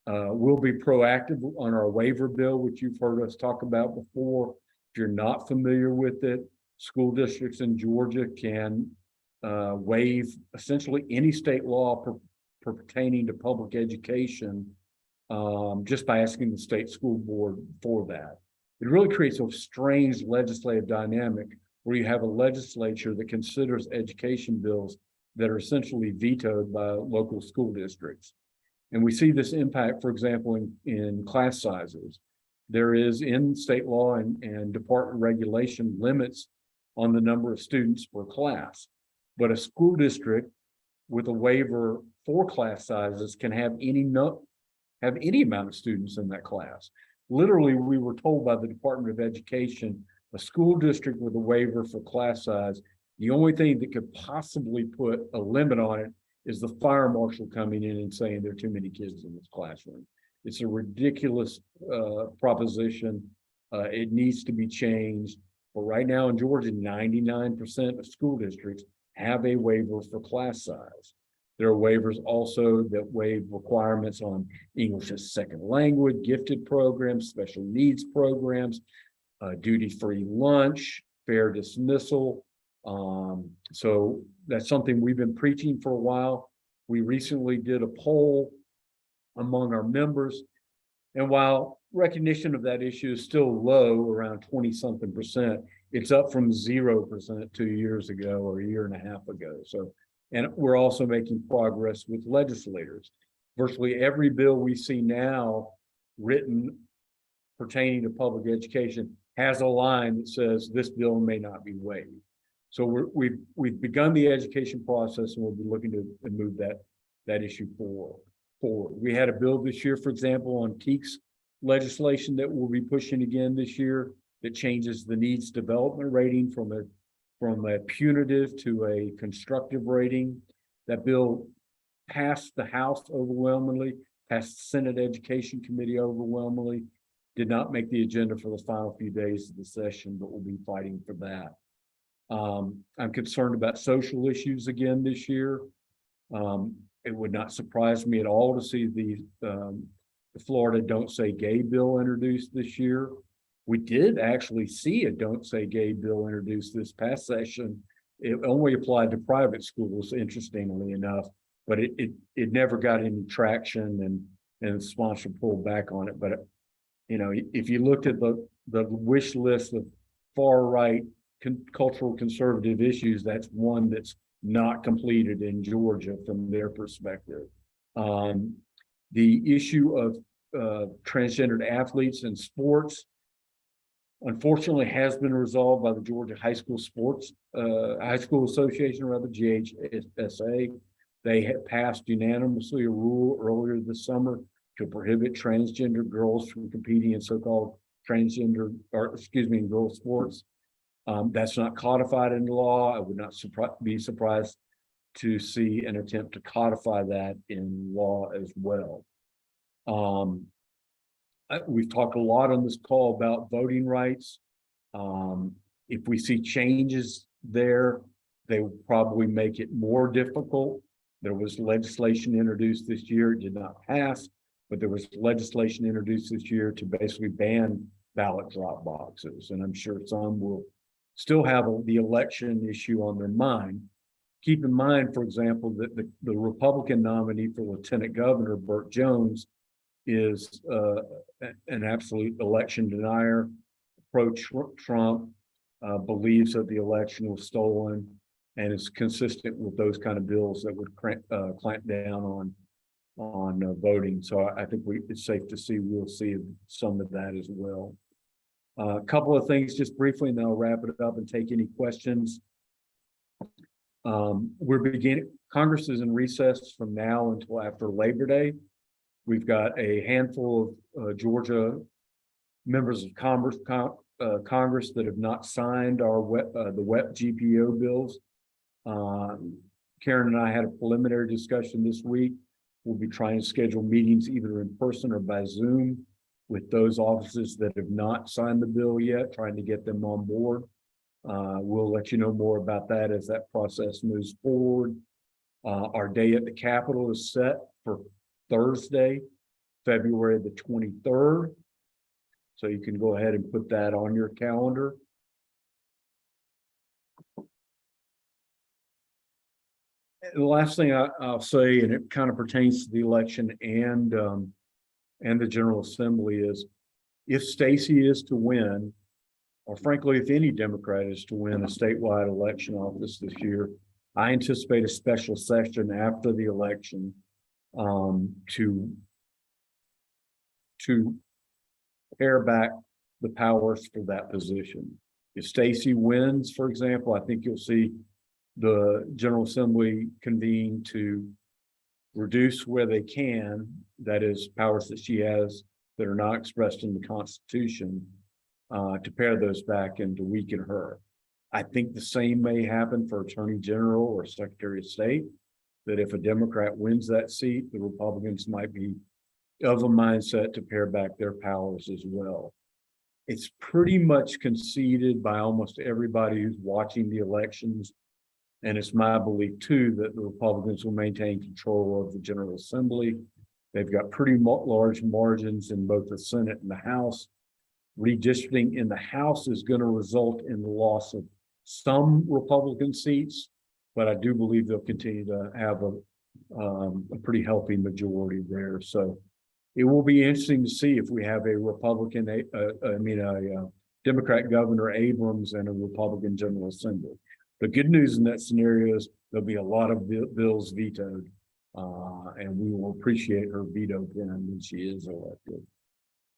We'll be proactive on our waiver bill, which you've heard us talk about before. If you're not familiar with it, school districts in Georgia can waive essentially any state law pertaining to public education just by asking the state school board for that. It really creates a strange legislative dynamic where you have a legislature that considers education bills that are essentially vetoed by local school districts. And we see this impact, for example, in class sizes. There is in state law and department regulation limits on the number of students per class, but a school district with a waiver for class sizes can have any amount of students in that class. Literally, we were told by the Department of Education, a school district with a waiver for class size, the only thing that could possibly put a limit on it is the fire marshal coming in and saying there are too many kids in this classroom. It's a ridiculous proposition. It needs to be changed. But right now in Georgia, 99% of school districts have a waiver for class size. There are waivers also that waive requirements on English as a second language, gifted programs, special needs programs, duty-free lunch, fair dismissal. So that's something we've been preaching for a while. We recently did a poll among our members. And while recognition of that issue is still low, around 20-something%, it's up from 0% 2 years ago or a year and a half ago. So, and we're also making progress with legislators. Virtually every bill we see now written pertaining to public education has a line that says this bill may not be waived. So we've begun the education process, and we'll be looking to move that issue forward. We had a bill this year, for example, on TEACS legislation that we'll be pushing again this year that changes the needs development rating from a punitive to a constructive rating. That bill passed the House overwhelmingly, passed the Senate Education Committee overwhelmingly, did not make the agenda for the final few days of the session, but we'll be fighting for that. I'm concerned about social issues again this year. It would not surprise me at all to see the Florida Don't Say Gay bill introduced this year. We did actually see a Don't Say Gay bill introduced this past session. It only applied to private schools, interestingly enough, but it never got any traction, and the sponsor pulled back on it. But you know, if you looked at the wish list of far right cultural conservative issues, that's one that's not completed in Georgia from their perspective. The issue of transgendered athletes in sports, unfortunately, has been resolved by the Georgia High School Association, rather, GHSA. They had passed unanimously a rule earlier this summer to prohibit transgender girls from competing in so-called girls sports. That's not codified in law. I would not be surprised to see an attempt to codify that in law as well. We've talked a lot on this call about voting rights. If we see changes there, they will probably make it more difficult. There was legislation introduced this year. It did not pass, but there was legislation introduced this year to basically ban ballot drop boxes. And I'm sure some will still have the election issue on their mind. Keep in mind, for example, that the Republican nominee for Lieutenant Governor, Burt Jones, is an absolute election denier, pro-Trump, believes that the election was stolen, and is consistent with those kind of bills that would clamp down on voting. So I think it's safe to see we'll see some of that as well. A couple of things just briefly, and then I'll wrap it up and take any questions. Congress is in recess from now until after Labor Day. We've got a handful of Georgia members of Congress that have not signed our the WEP GPO bills. Karen and I had a preliminary discussion this week. We'll be trying to schedule meetings either in person or by Zoom with those offices that have not signed the bill yet, trying to get them on board. We'll let you know more about that as that process moves forward. Our day at the Capitol is set for Thursday, February the 23rd. So you can go ahead and put that on your calendar. The last thing I'll say, and it kind of pertains to the election and the General Assembly, is if Stacey is to win, or frankly, if any Democrat is to win a statewide election office this year, I anticipate a special session after the election to pare back the powers for that position. If Stacey wins, for example, I think you'll see the General Assembly convene to reduce where they can, that is, powers that she has that are not expressed in the Constitution, to pare those back and to weaken her. I think the same may happen for Attorney General or Secretary of State, that if a Democrat wins that seat, the Republicans might be of a mindset to pare back their powers as well. It's pretty much conceded by almost everybody who's watching the elections And it's my belief too that the Republicans will maintain control of the General Assembly. They've got pretty large margins in both the Senate and the House. Redistricting in the House is going to result in the loss of some Republican seats, but I do believe they'll continue to have a pretty healthy majority there. So it will be interesting to see if we have a Republican, a Democrat Governor Abrams and a Republican General Assembly. The good news in that scenario is there'll be a lot of bills vetoed, and we will appreciate her veto pen when she is elected.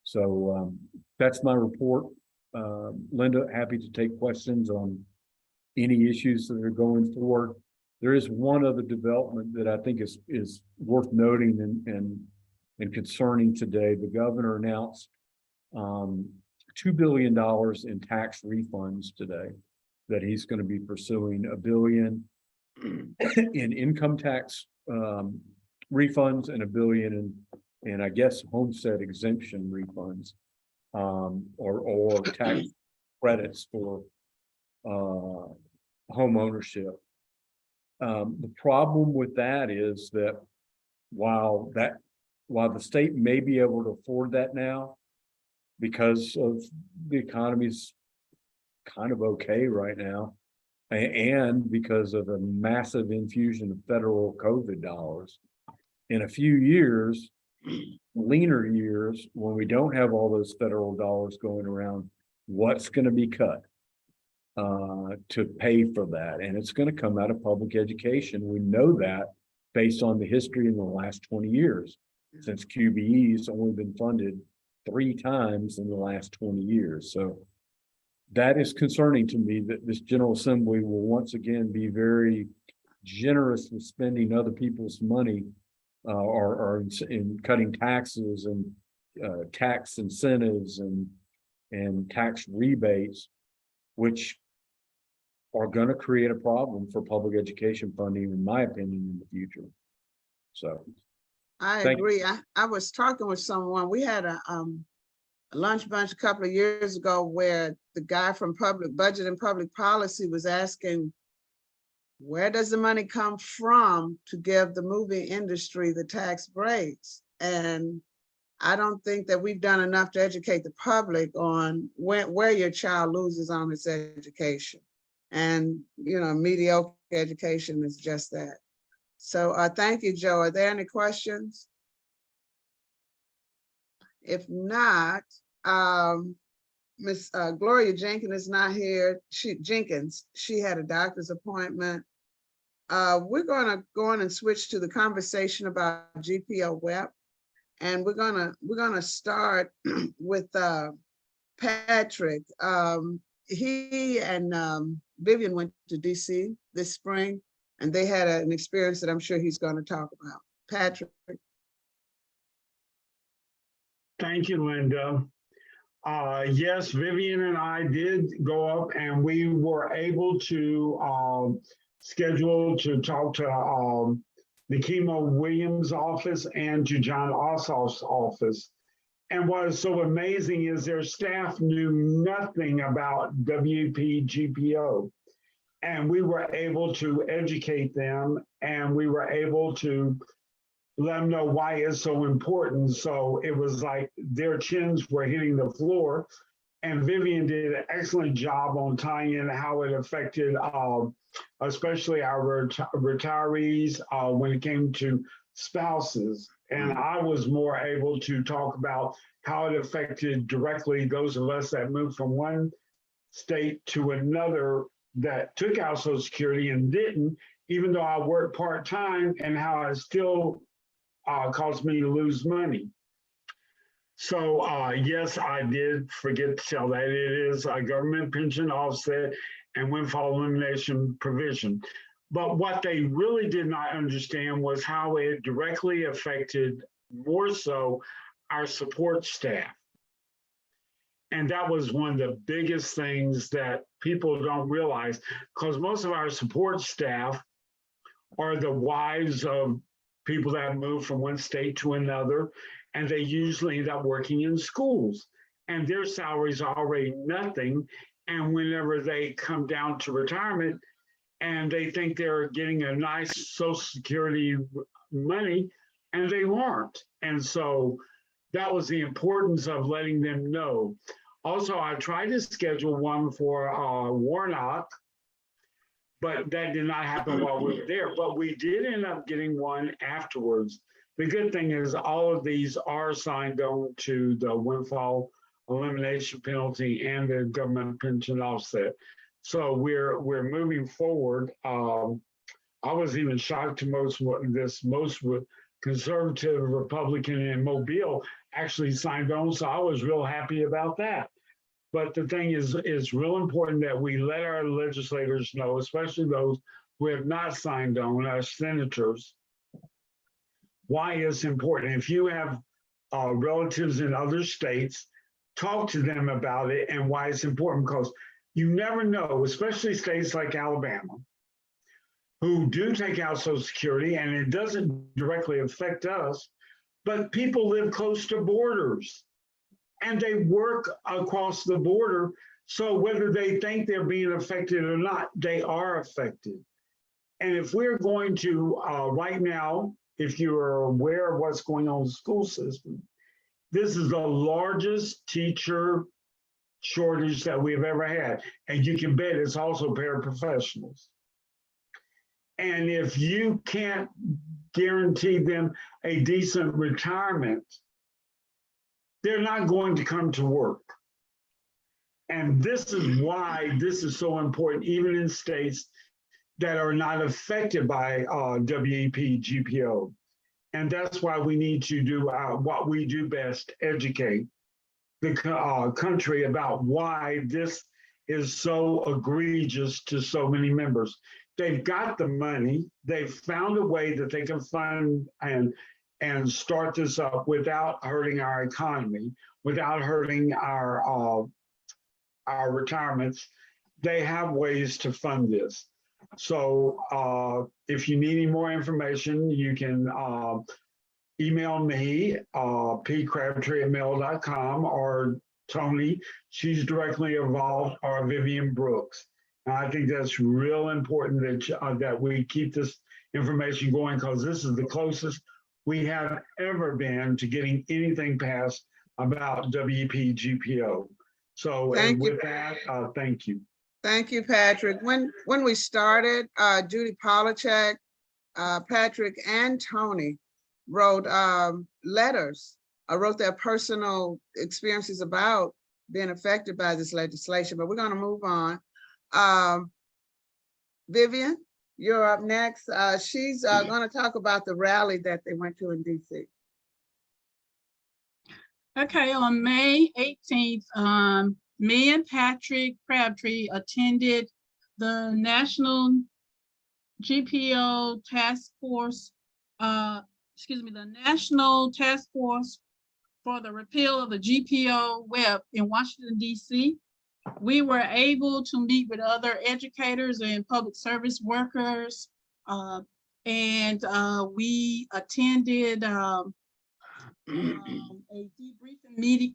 So that's my report. Linda, happy to take questions on any issues that are going forward. There is one other development that I think is worth noting and concerning today. The governor announced $2 billion in tax refunds today that he's going to be pursuing. $1 billion in income tax refunds and $1 billion in I guess homestead exemption refunds or tax credits for home ownership. The problem with that is that while the state may be able to afford that now because of the economy's kind of okay right now, and because of a massive infusion of federal COVID dollars, in a few years, leaner years, when we don't have all those federal dollars going around, what's going to be cut to pay for that? And it's going to come out of public education. We know that based on the history in the last 20 years, since QBE has only been funded 3 times in the last 20 years. So that is concerning to me that this General Assembly will once again be very generous with spending other people's money or in cutting taxes and tax incentives and tax rebates, which are going to create a problem for public education funding, in my opinion, in the future. So I agree. I was talking with someone. We had a lunch bunch a couple of years ago where the guy from public budget and public policy was asking, where does the money come from to give the movie industry the tax breaks? And I don't think that we've done enough to educate the public on where your child loses on its education. And, you know, mediocre education is just that. So thank you, Joe. Are there any questions? If not, Miss Gloria Jenkins is not here. She had a doctor's appointment. We're gonna go on and switch to the conversation about GPO web. And we're gonna start with Patrick. He and Vivian went to DC this spring, and they had an experience that I'm sure he's going to talk about. Patrick. Thank you, Linda. Yes, Vivian and I did go up, and we were able to schedule to talk to Nikema Williams' office and to John Ossoff's office. And what is so amazing is their staff knew nothing about WPGPO. And we were able to educate them, and we were able to let them know why it's so important. So it was like their chins were hitting the floor. And Vivian did an excellent job on tying in how it affected especially our retirees when it came to spouses. And I was more able to talk about how it affected directly those of us that moved from one state to another that took out Social Security and didn't, even though I worked part-time, and how it still caused me to lose money. So yes, I did forget to tell that it is a government pension offset and windfall elimination provision. But what they really did not understand was how it directly affected more so our support staff. And that was one of the biggest things that people don't realize, because most of our support staff are the wives of people that move from one state to another, and they usually end up working in schools, and their salaries are already nothing. And whenever they come down to retirement, and they think they're getting a nice Social Security money, and they weren't. And so that was the importance of letting them know. Also, I tried to schedule one for Warnock, but that did not happen while we were there. But we did end up getting one afterwards. The good thing is all of these are signed on to the windfall elimination penalty and the government pension offset. So we're moving forward. I was even shocked to most conservative Republican in Mobile actually signed on. So I was real happy about that. But the thing is, it's real important that we let our legislators know, especially those who have not signed on, our senators, why it's important. If you have relatives in other states, talk to them about it and why it's important, because you never know, especially states like Alabama, who do take out Social Security, and it doesn't directly affect us, but people live close to borders and they work across the border. So whether they think they're being affected or not, they are affected. And if we're going to, right now, if you're aware of what's going on in the school system, this is the largest teacher shortage that we've ever had. And you can bet it's also paraprofessionals. And if you can't guarantee them a decent retirement, they're not going to come to work. And this is why this is so important, even in states that are not affected by WEP, GPO. And that's why we need to do what we do best, educate the country about why this is so egregious to so many members. They've got the money. They've found a way that they can fund and start this up without hurting our economy, without hurting our retirements. They have ways to fund this. So if you need any more information, you can email me, pcrabtree@mail.com, or Tony, she's directly involved, or Vivian Brooks. And I think that's real important that we keep this information going, because this is the closest we have ever been to getting anything passed about WEP GPO. So with that, thank you. Thank you, Patrick. When we started, Judy Polachek, Patrick, and Tony wrote letters, wrote their personal experiences about being affected by this legislation, but we're going to move on. Vivian, you're up next. She's going to talk about the rally that they went to in DC. Okay, on May 18th, me and Patrick Crabtree attended the National GPO Task Force, the National Task Force for the Repeal of the GPO Web in Washington, DC. We were able to meet with other educators and public service workers, and we attended a debriefing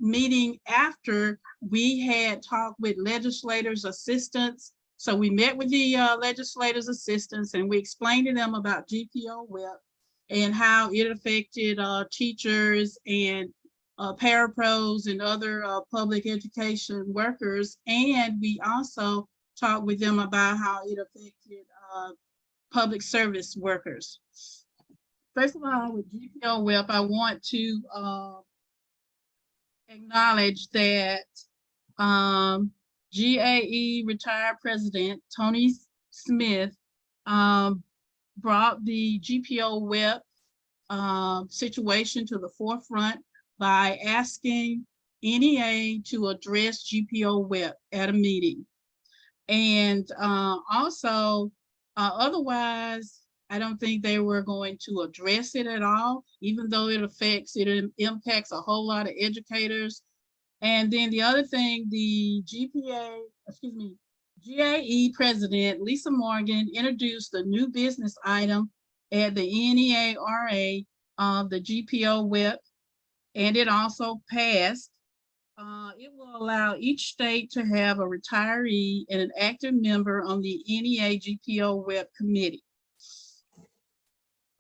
meeting after we had talked with legislators' assistants. So we met with the legislators' assistants and we explained to them about GPO Web and how it affected teachers and parapros and other public education workers. And we also talked with them about how it affected public service workers. First of all, with GPO Web, I want to acknowledge that GAE-Retired President Tony Smith brought the GPO Web situation to the forefront by asking NEA to address GPO Web at a meeting. And also, otherwise, I don't think they were going to address it at all, even though it impacts a whole lot of educators. And then the other thing, the GAE President Lisa Morgan introduced a new business item at the NEA-RA of the GPO Web, and it also passed. it will allow each state to have a retiree and an active member on the NEA GPO web committee.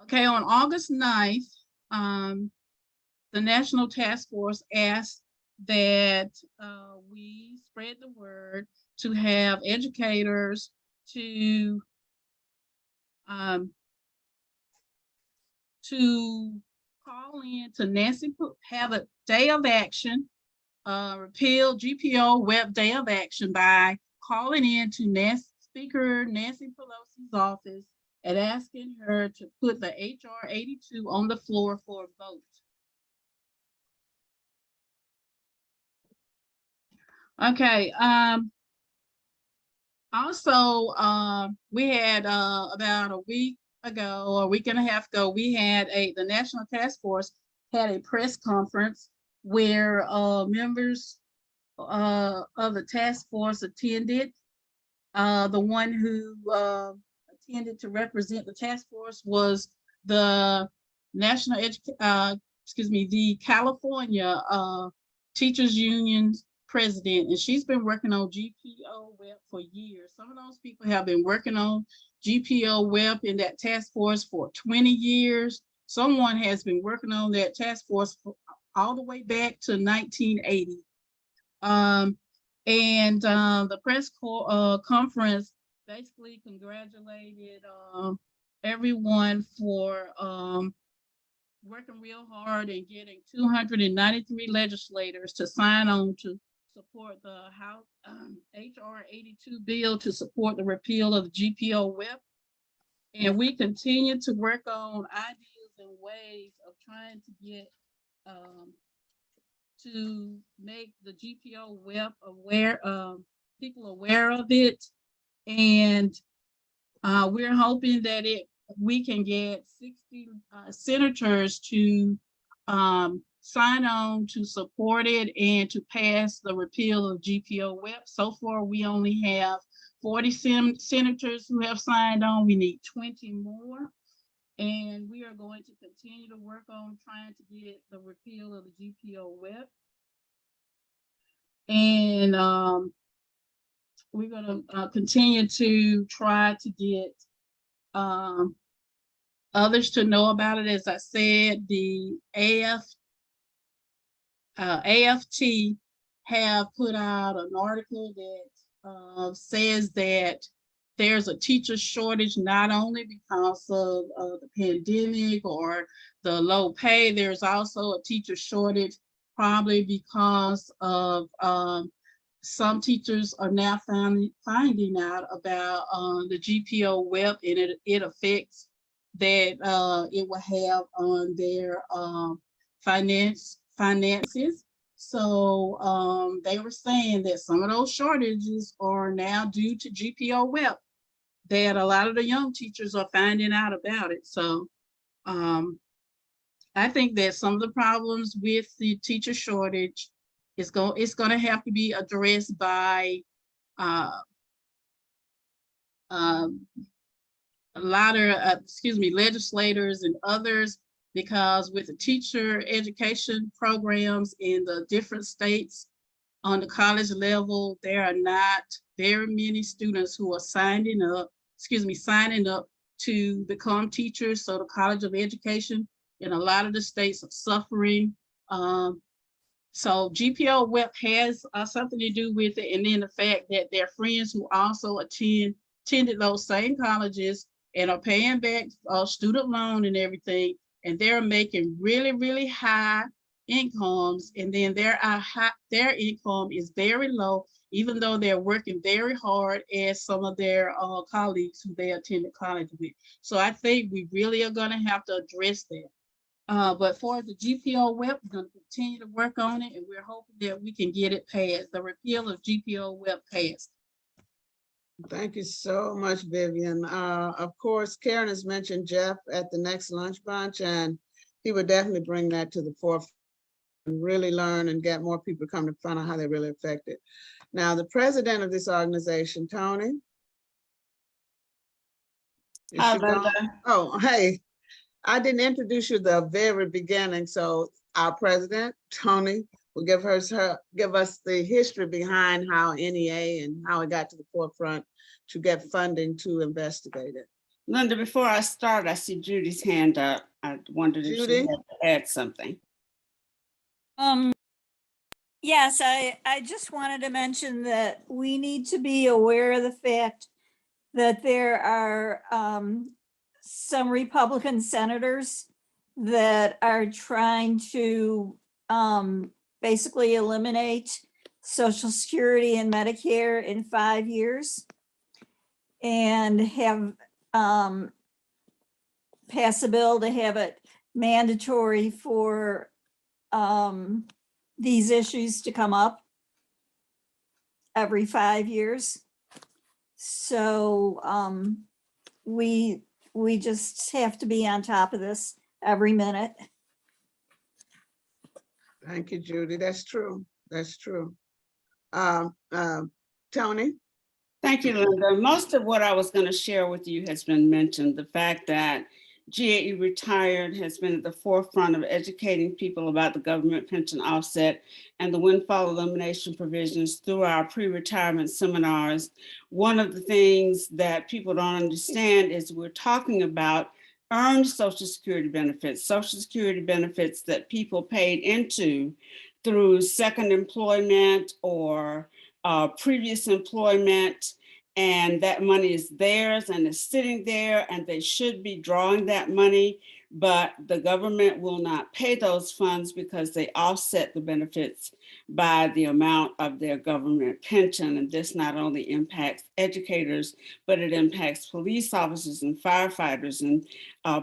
Okay, on August 9th, the National Task Force asked that we spread the word to have educators to call in to Nancy, have a day of action, repeal GPO web day of action by calling in to Speaker Nancy Pelosi's office and asking her to put the HR 82 on the floor for a vote. Okay, also, we had about a week ago, or a week and a half ago, we had the National Task Force had a press conference where members of the task force attended. The one who attended to represent the task force was the the California Teachers Union's president, and she's been working on GPO web for years. Some of those people have been working on GPO web in that task force for 20 years. Someone has been working on that task force all the way back to 1980. The press conference basically congratulated everyone for working real hard and getting 293 legislators to sign on to support the House HR 82 bill to support the repeal of the GPO web. And we continue to work on ideas and ways of trying to get to make the GPO web aware, people aware of it. And we're hoping that we can get 60 senators to sign on to support it and to pass the repeal of GPO web. So far, we only have 40 senators who have signed on. We need 20 more. And we are going to continue to work on trying to get the repeal of the GPO web. And we're going to continue to try to get others to know about it. As I said, the AFT have put out an article that says that there's a teacher shortage, not only because of the pandemic or the low pay, there's also a teacher shortage probably because of some teachers are now finding out about the GPO web, and it affects that it will have on their finances. So they were saying that some of those shortages are now due to GPO web, that a lot of the young teachers are finding out about it. So I think that some of the problems with the teacher shortage it's going to have to be addressed by a lot of legislators and others, because with the teacher education programs in the different states on the college level, there are not very many students who are signing up to become teachers. So the College of Education in a lot of the states are suffering. So GPO web has something to do with it. And then the fact that their friends who also attended those same colleges and are paying back student loan and everything, and they're making really, really high incomes, and then their income is very low, even though they're working very hard as some of their colleagues who they attended college with. So I think we really are going to have to address that. But for the GPO web, we're going to continue to work on it, and we're hoping that we can get it passed, the repeal of GPO web passed. Thank you so much, Vivian. Of course, Karen has mentioned Jeff at the next lunch bunch, and he would definitely bring that to the forefront and really learn and get more people to come to find out how they're really affected. Now, the president of this organization, Tony. Hi, Linda. Oh, hey. I didn't introduce you at the very beginning. So our president, Tony will give us the history behind how NEA and how it got to the forefront to get funding to investigate it. Linda, before I start, I see Judy's hand up. I wondered if she Judy? had to add something. Yes, I just wanted to mention that we need to be aware of the fact that there are some Republican senators that are trying to basically eliminate Social Security and Medicare in 5 years and have pass a bill to have it mandatory for these issues to come up every 5 years. So we just have to be on top of this every minute. Thank you, Judy. That's true. That's true. Tony? Thank you, Linda. Most of what I was going to share with you has been mentioned. The fact that GAE-Retired has been at the forefront of educating people about the government pension offset and the windfall elimination provisions through our pre-retirement seminars. One of the things that people don't understand is we're talking about earned Social Security benefits that people paid into through second employment or previous employment, and that money is theirs and is sitting there, and they should be drawing that money, but the government will not pay those funds because they offset the benefits by the amount of their government pension. And this not only impacts educators, but it impacts police officers and firefighters and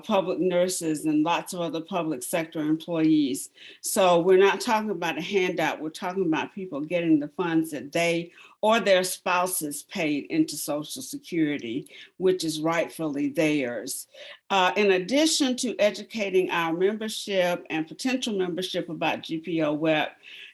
public nurses and lots of other public sector employees. So we're not talking about a handout, we're talking about people getting the funds that they or their spouses paid into Social Security, which is rightfully theirs. In addition to educating our membership and potential membership about GPO-WEP,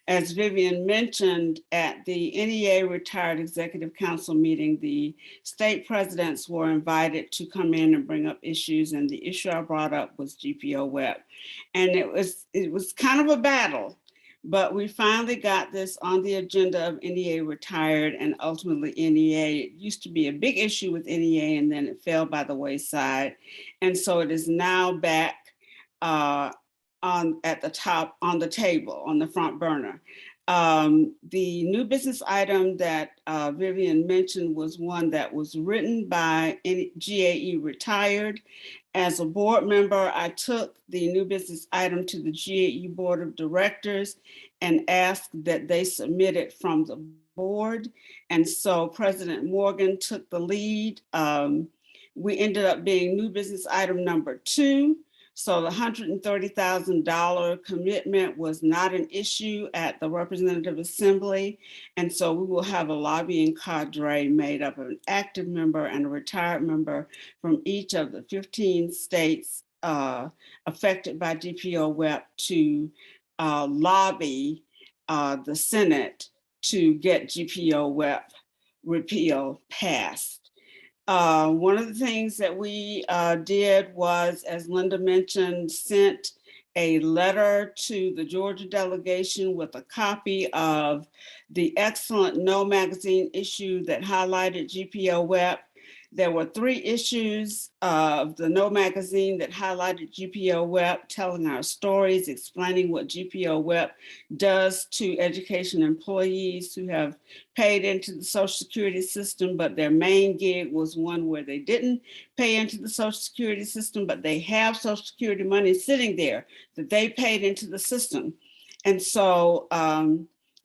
as Vivian mentioned at the NEA Retired Executive Council meeting, the state presidents were invited to come in and bring up issues, and the issue I brought up was GPO-WEP. And it was kind of a battle, but we finally got this on the agenda of NEA Retired and ultimately NEA. It used to be a big issue with NEA and then it fell by the wayside. And so it is now back at the top, on the table, on the front burner. The new business item that Vivian mentioned was one that was written by GAE-Retired. As a board member, I took the new business item to the GAE Board of Directors and asked that they submit it from the board. And so President Morgan took the lead. We ended up being new business item number 2. So the $130,000 commitment was not an issue at the Representative Assembly. And so we will have a lobbying cadre made up of an active member and a retired member from each of the 15 states affected by GPO-WEP to lobby the Senate to get GPO-WEP repeal passed. One of the things that we did was, as Linda mentioned, sent a letter to the Georgia delegation with a copy of the excellent No Magazine issue that highlighted GPO-WEP. There were 3 issues of the No Magazine that highlighted GPO-WEP, telling our stories, explaining what GPO-WEP does to education employees who have paid into the Social Security system, but their main gig was one where they didn't pay into the Social Security system, but they have Social Security money sitting there that they paid into the system. And so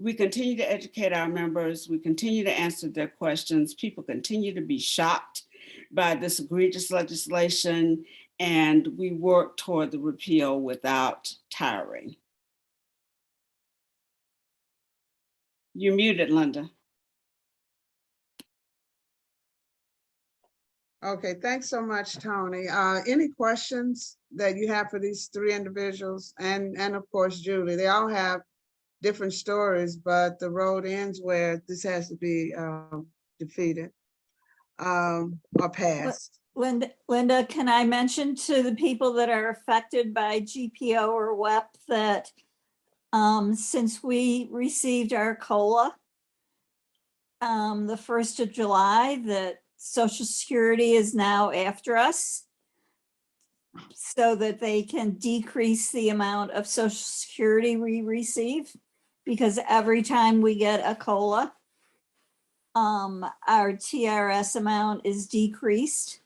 we continue to educate our members. We continue to answer their questions. People continue to be shocked by this egregious legislation, and we work toward the repeal without tiring. You're muted, Linda. Okay, thanks so much, Tony. Any questions that you have for these 3 individuals? And of course, Julie, they all have different stories, but the road ends where this has to be defeated or passed. Linda, can I mention to the people that are affected by GPO or WEP that Since we received our COLA the 1st of July, that Social Security is now after us so that they can decrease the amount of Social Security we receive, because every time we get a COLA, our TRS amount is decreased.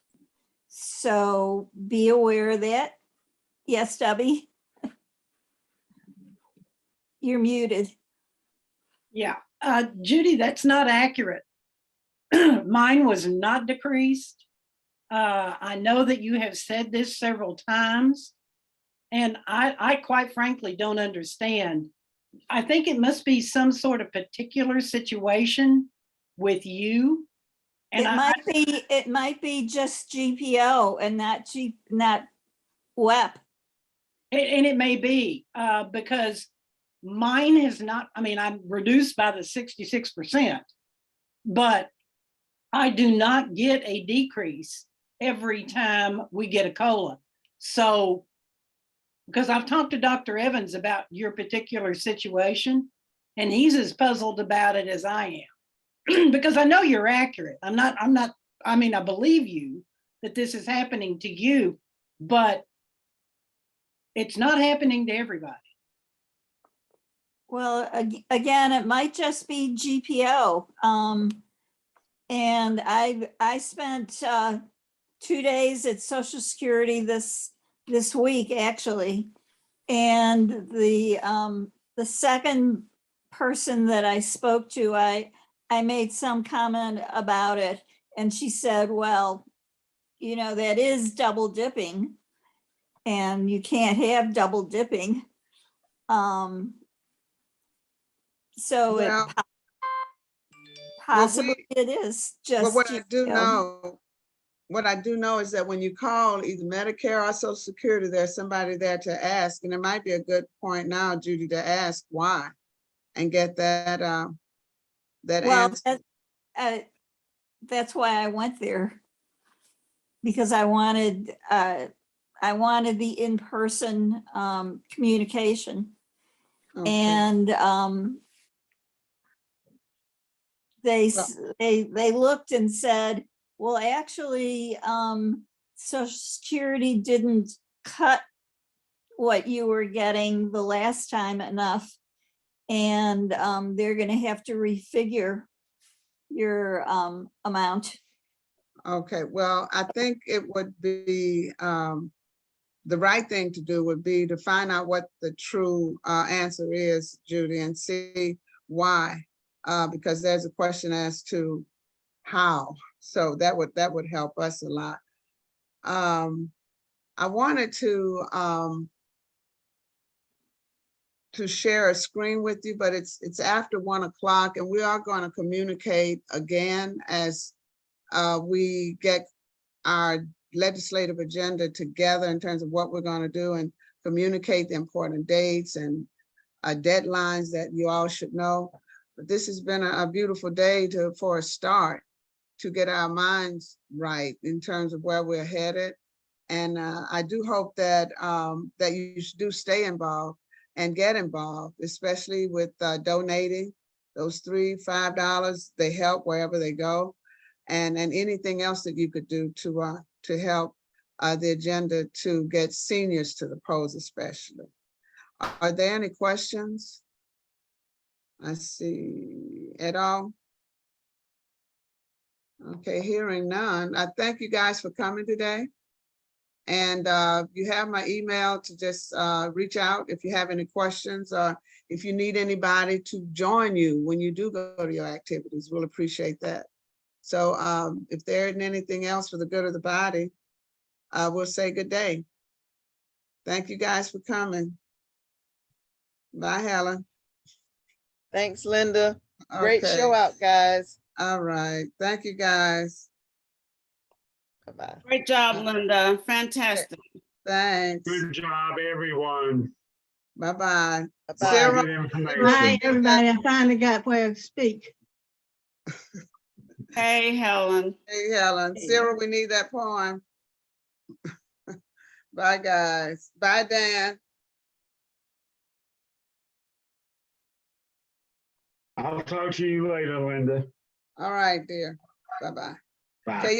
So be aware of that. Yes, Debbie? You're muted. Yeah, Judy, that's not accurate. Mine was not decreased. I know that you have said this several times, and I quite frankly don't understand. I think it must be some sort of particular situation with you. And it might be just GPO and not WEP. And it may be because mine has not, I mean, I'm reduced by the 66%, but I do not get a decrease every time we get a COLA. So, because I've talked to Dr. Evans about your particular situation, and he's as puzzled about it as I am. Because I know you're accurate. I mean, I believe you that this is happening to you, but it's not happening to everybody. Well, again, it might just be GPO. And I spent 2 days at Social Security this week, actually. And the second person that I spoke to, I made some comment about it, and she said, well, you know, that is double dipping, and you can't have double dipping. So Well, possibly it is just. What I do know is that when you call either Medicare or Social Security, there's somebody there to ask, and it might be a good point now, Judy, to ask why and get that answer. That's why I went there, because I wanted the in-person communication. Okay. And they looked and said, well, actually, Social Security didn't cut what you were getting the last time enough, and they're going to have to refigure your amount. Okay, well, I think it would be the right thing to do would be to find out what the true answer is, Judy, and see why, because there's a question as to how. So that would help us a lot. I wanted to share a screen with you, but it's after 1 o'clock, and we are going to communicate again as we get our legislative agenda together in terms of what we're going to do, and communicate the important dates and deadlines that you all should know. But this has been a beautiful day for a start, to get our minds right in terms of where we're headed. And I do hope that that you do stay involved and get involved, especially with donating those $3, $5. They help wherever they go, and anything else that you could do to help the agenda to get seniors to the polls, especially. Are there any questions? I see at all. Okay, hearing none. I thank you guys for coming today. And you have my email to just reach out if you have any questions, or if you need anybody to join you when you do go to your activities. We'll appreciate that. So if there isn't anything else for the good of the body, we'll say good day. Thank you guys for coming. Bye, Helen. Thanks, Linda. Great show out, guys. All right. Thank you, guys. Bye-bye. Great job, Linda. Fantastic. Thanks. Good job, everyone. Bye-bye. Good information. Hi, everybody. I finally got where to speak. Hey, Helen. Hey, Helen. Sarah, we need that poem. Bye, guys. Bye, Dan. I'll talk to you later, Linda. All right, dear. Bye-bye. Bye. Okay,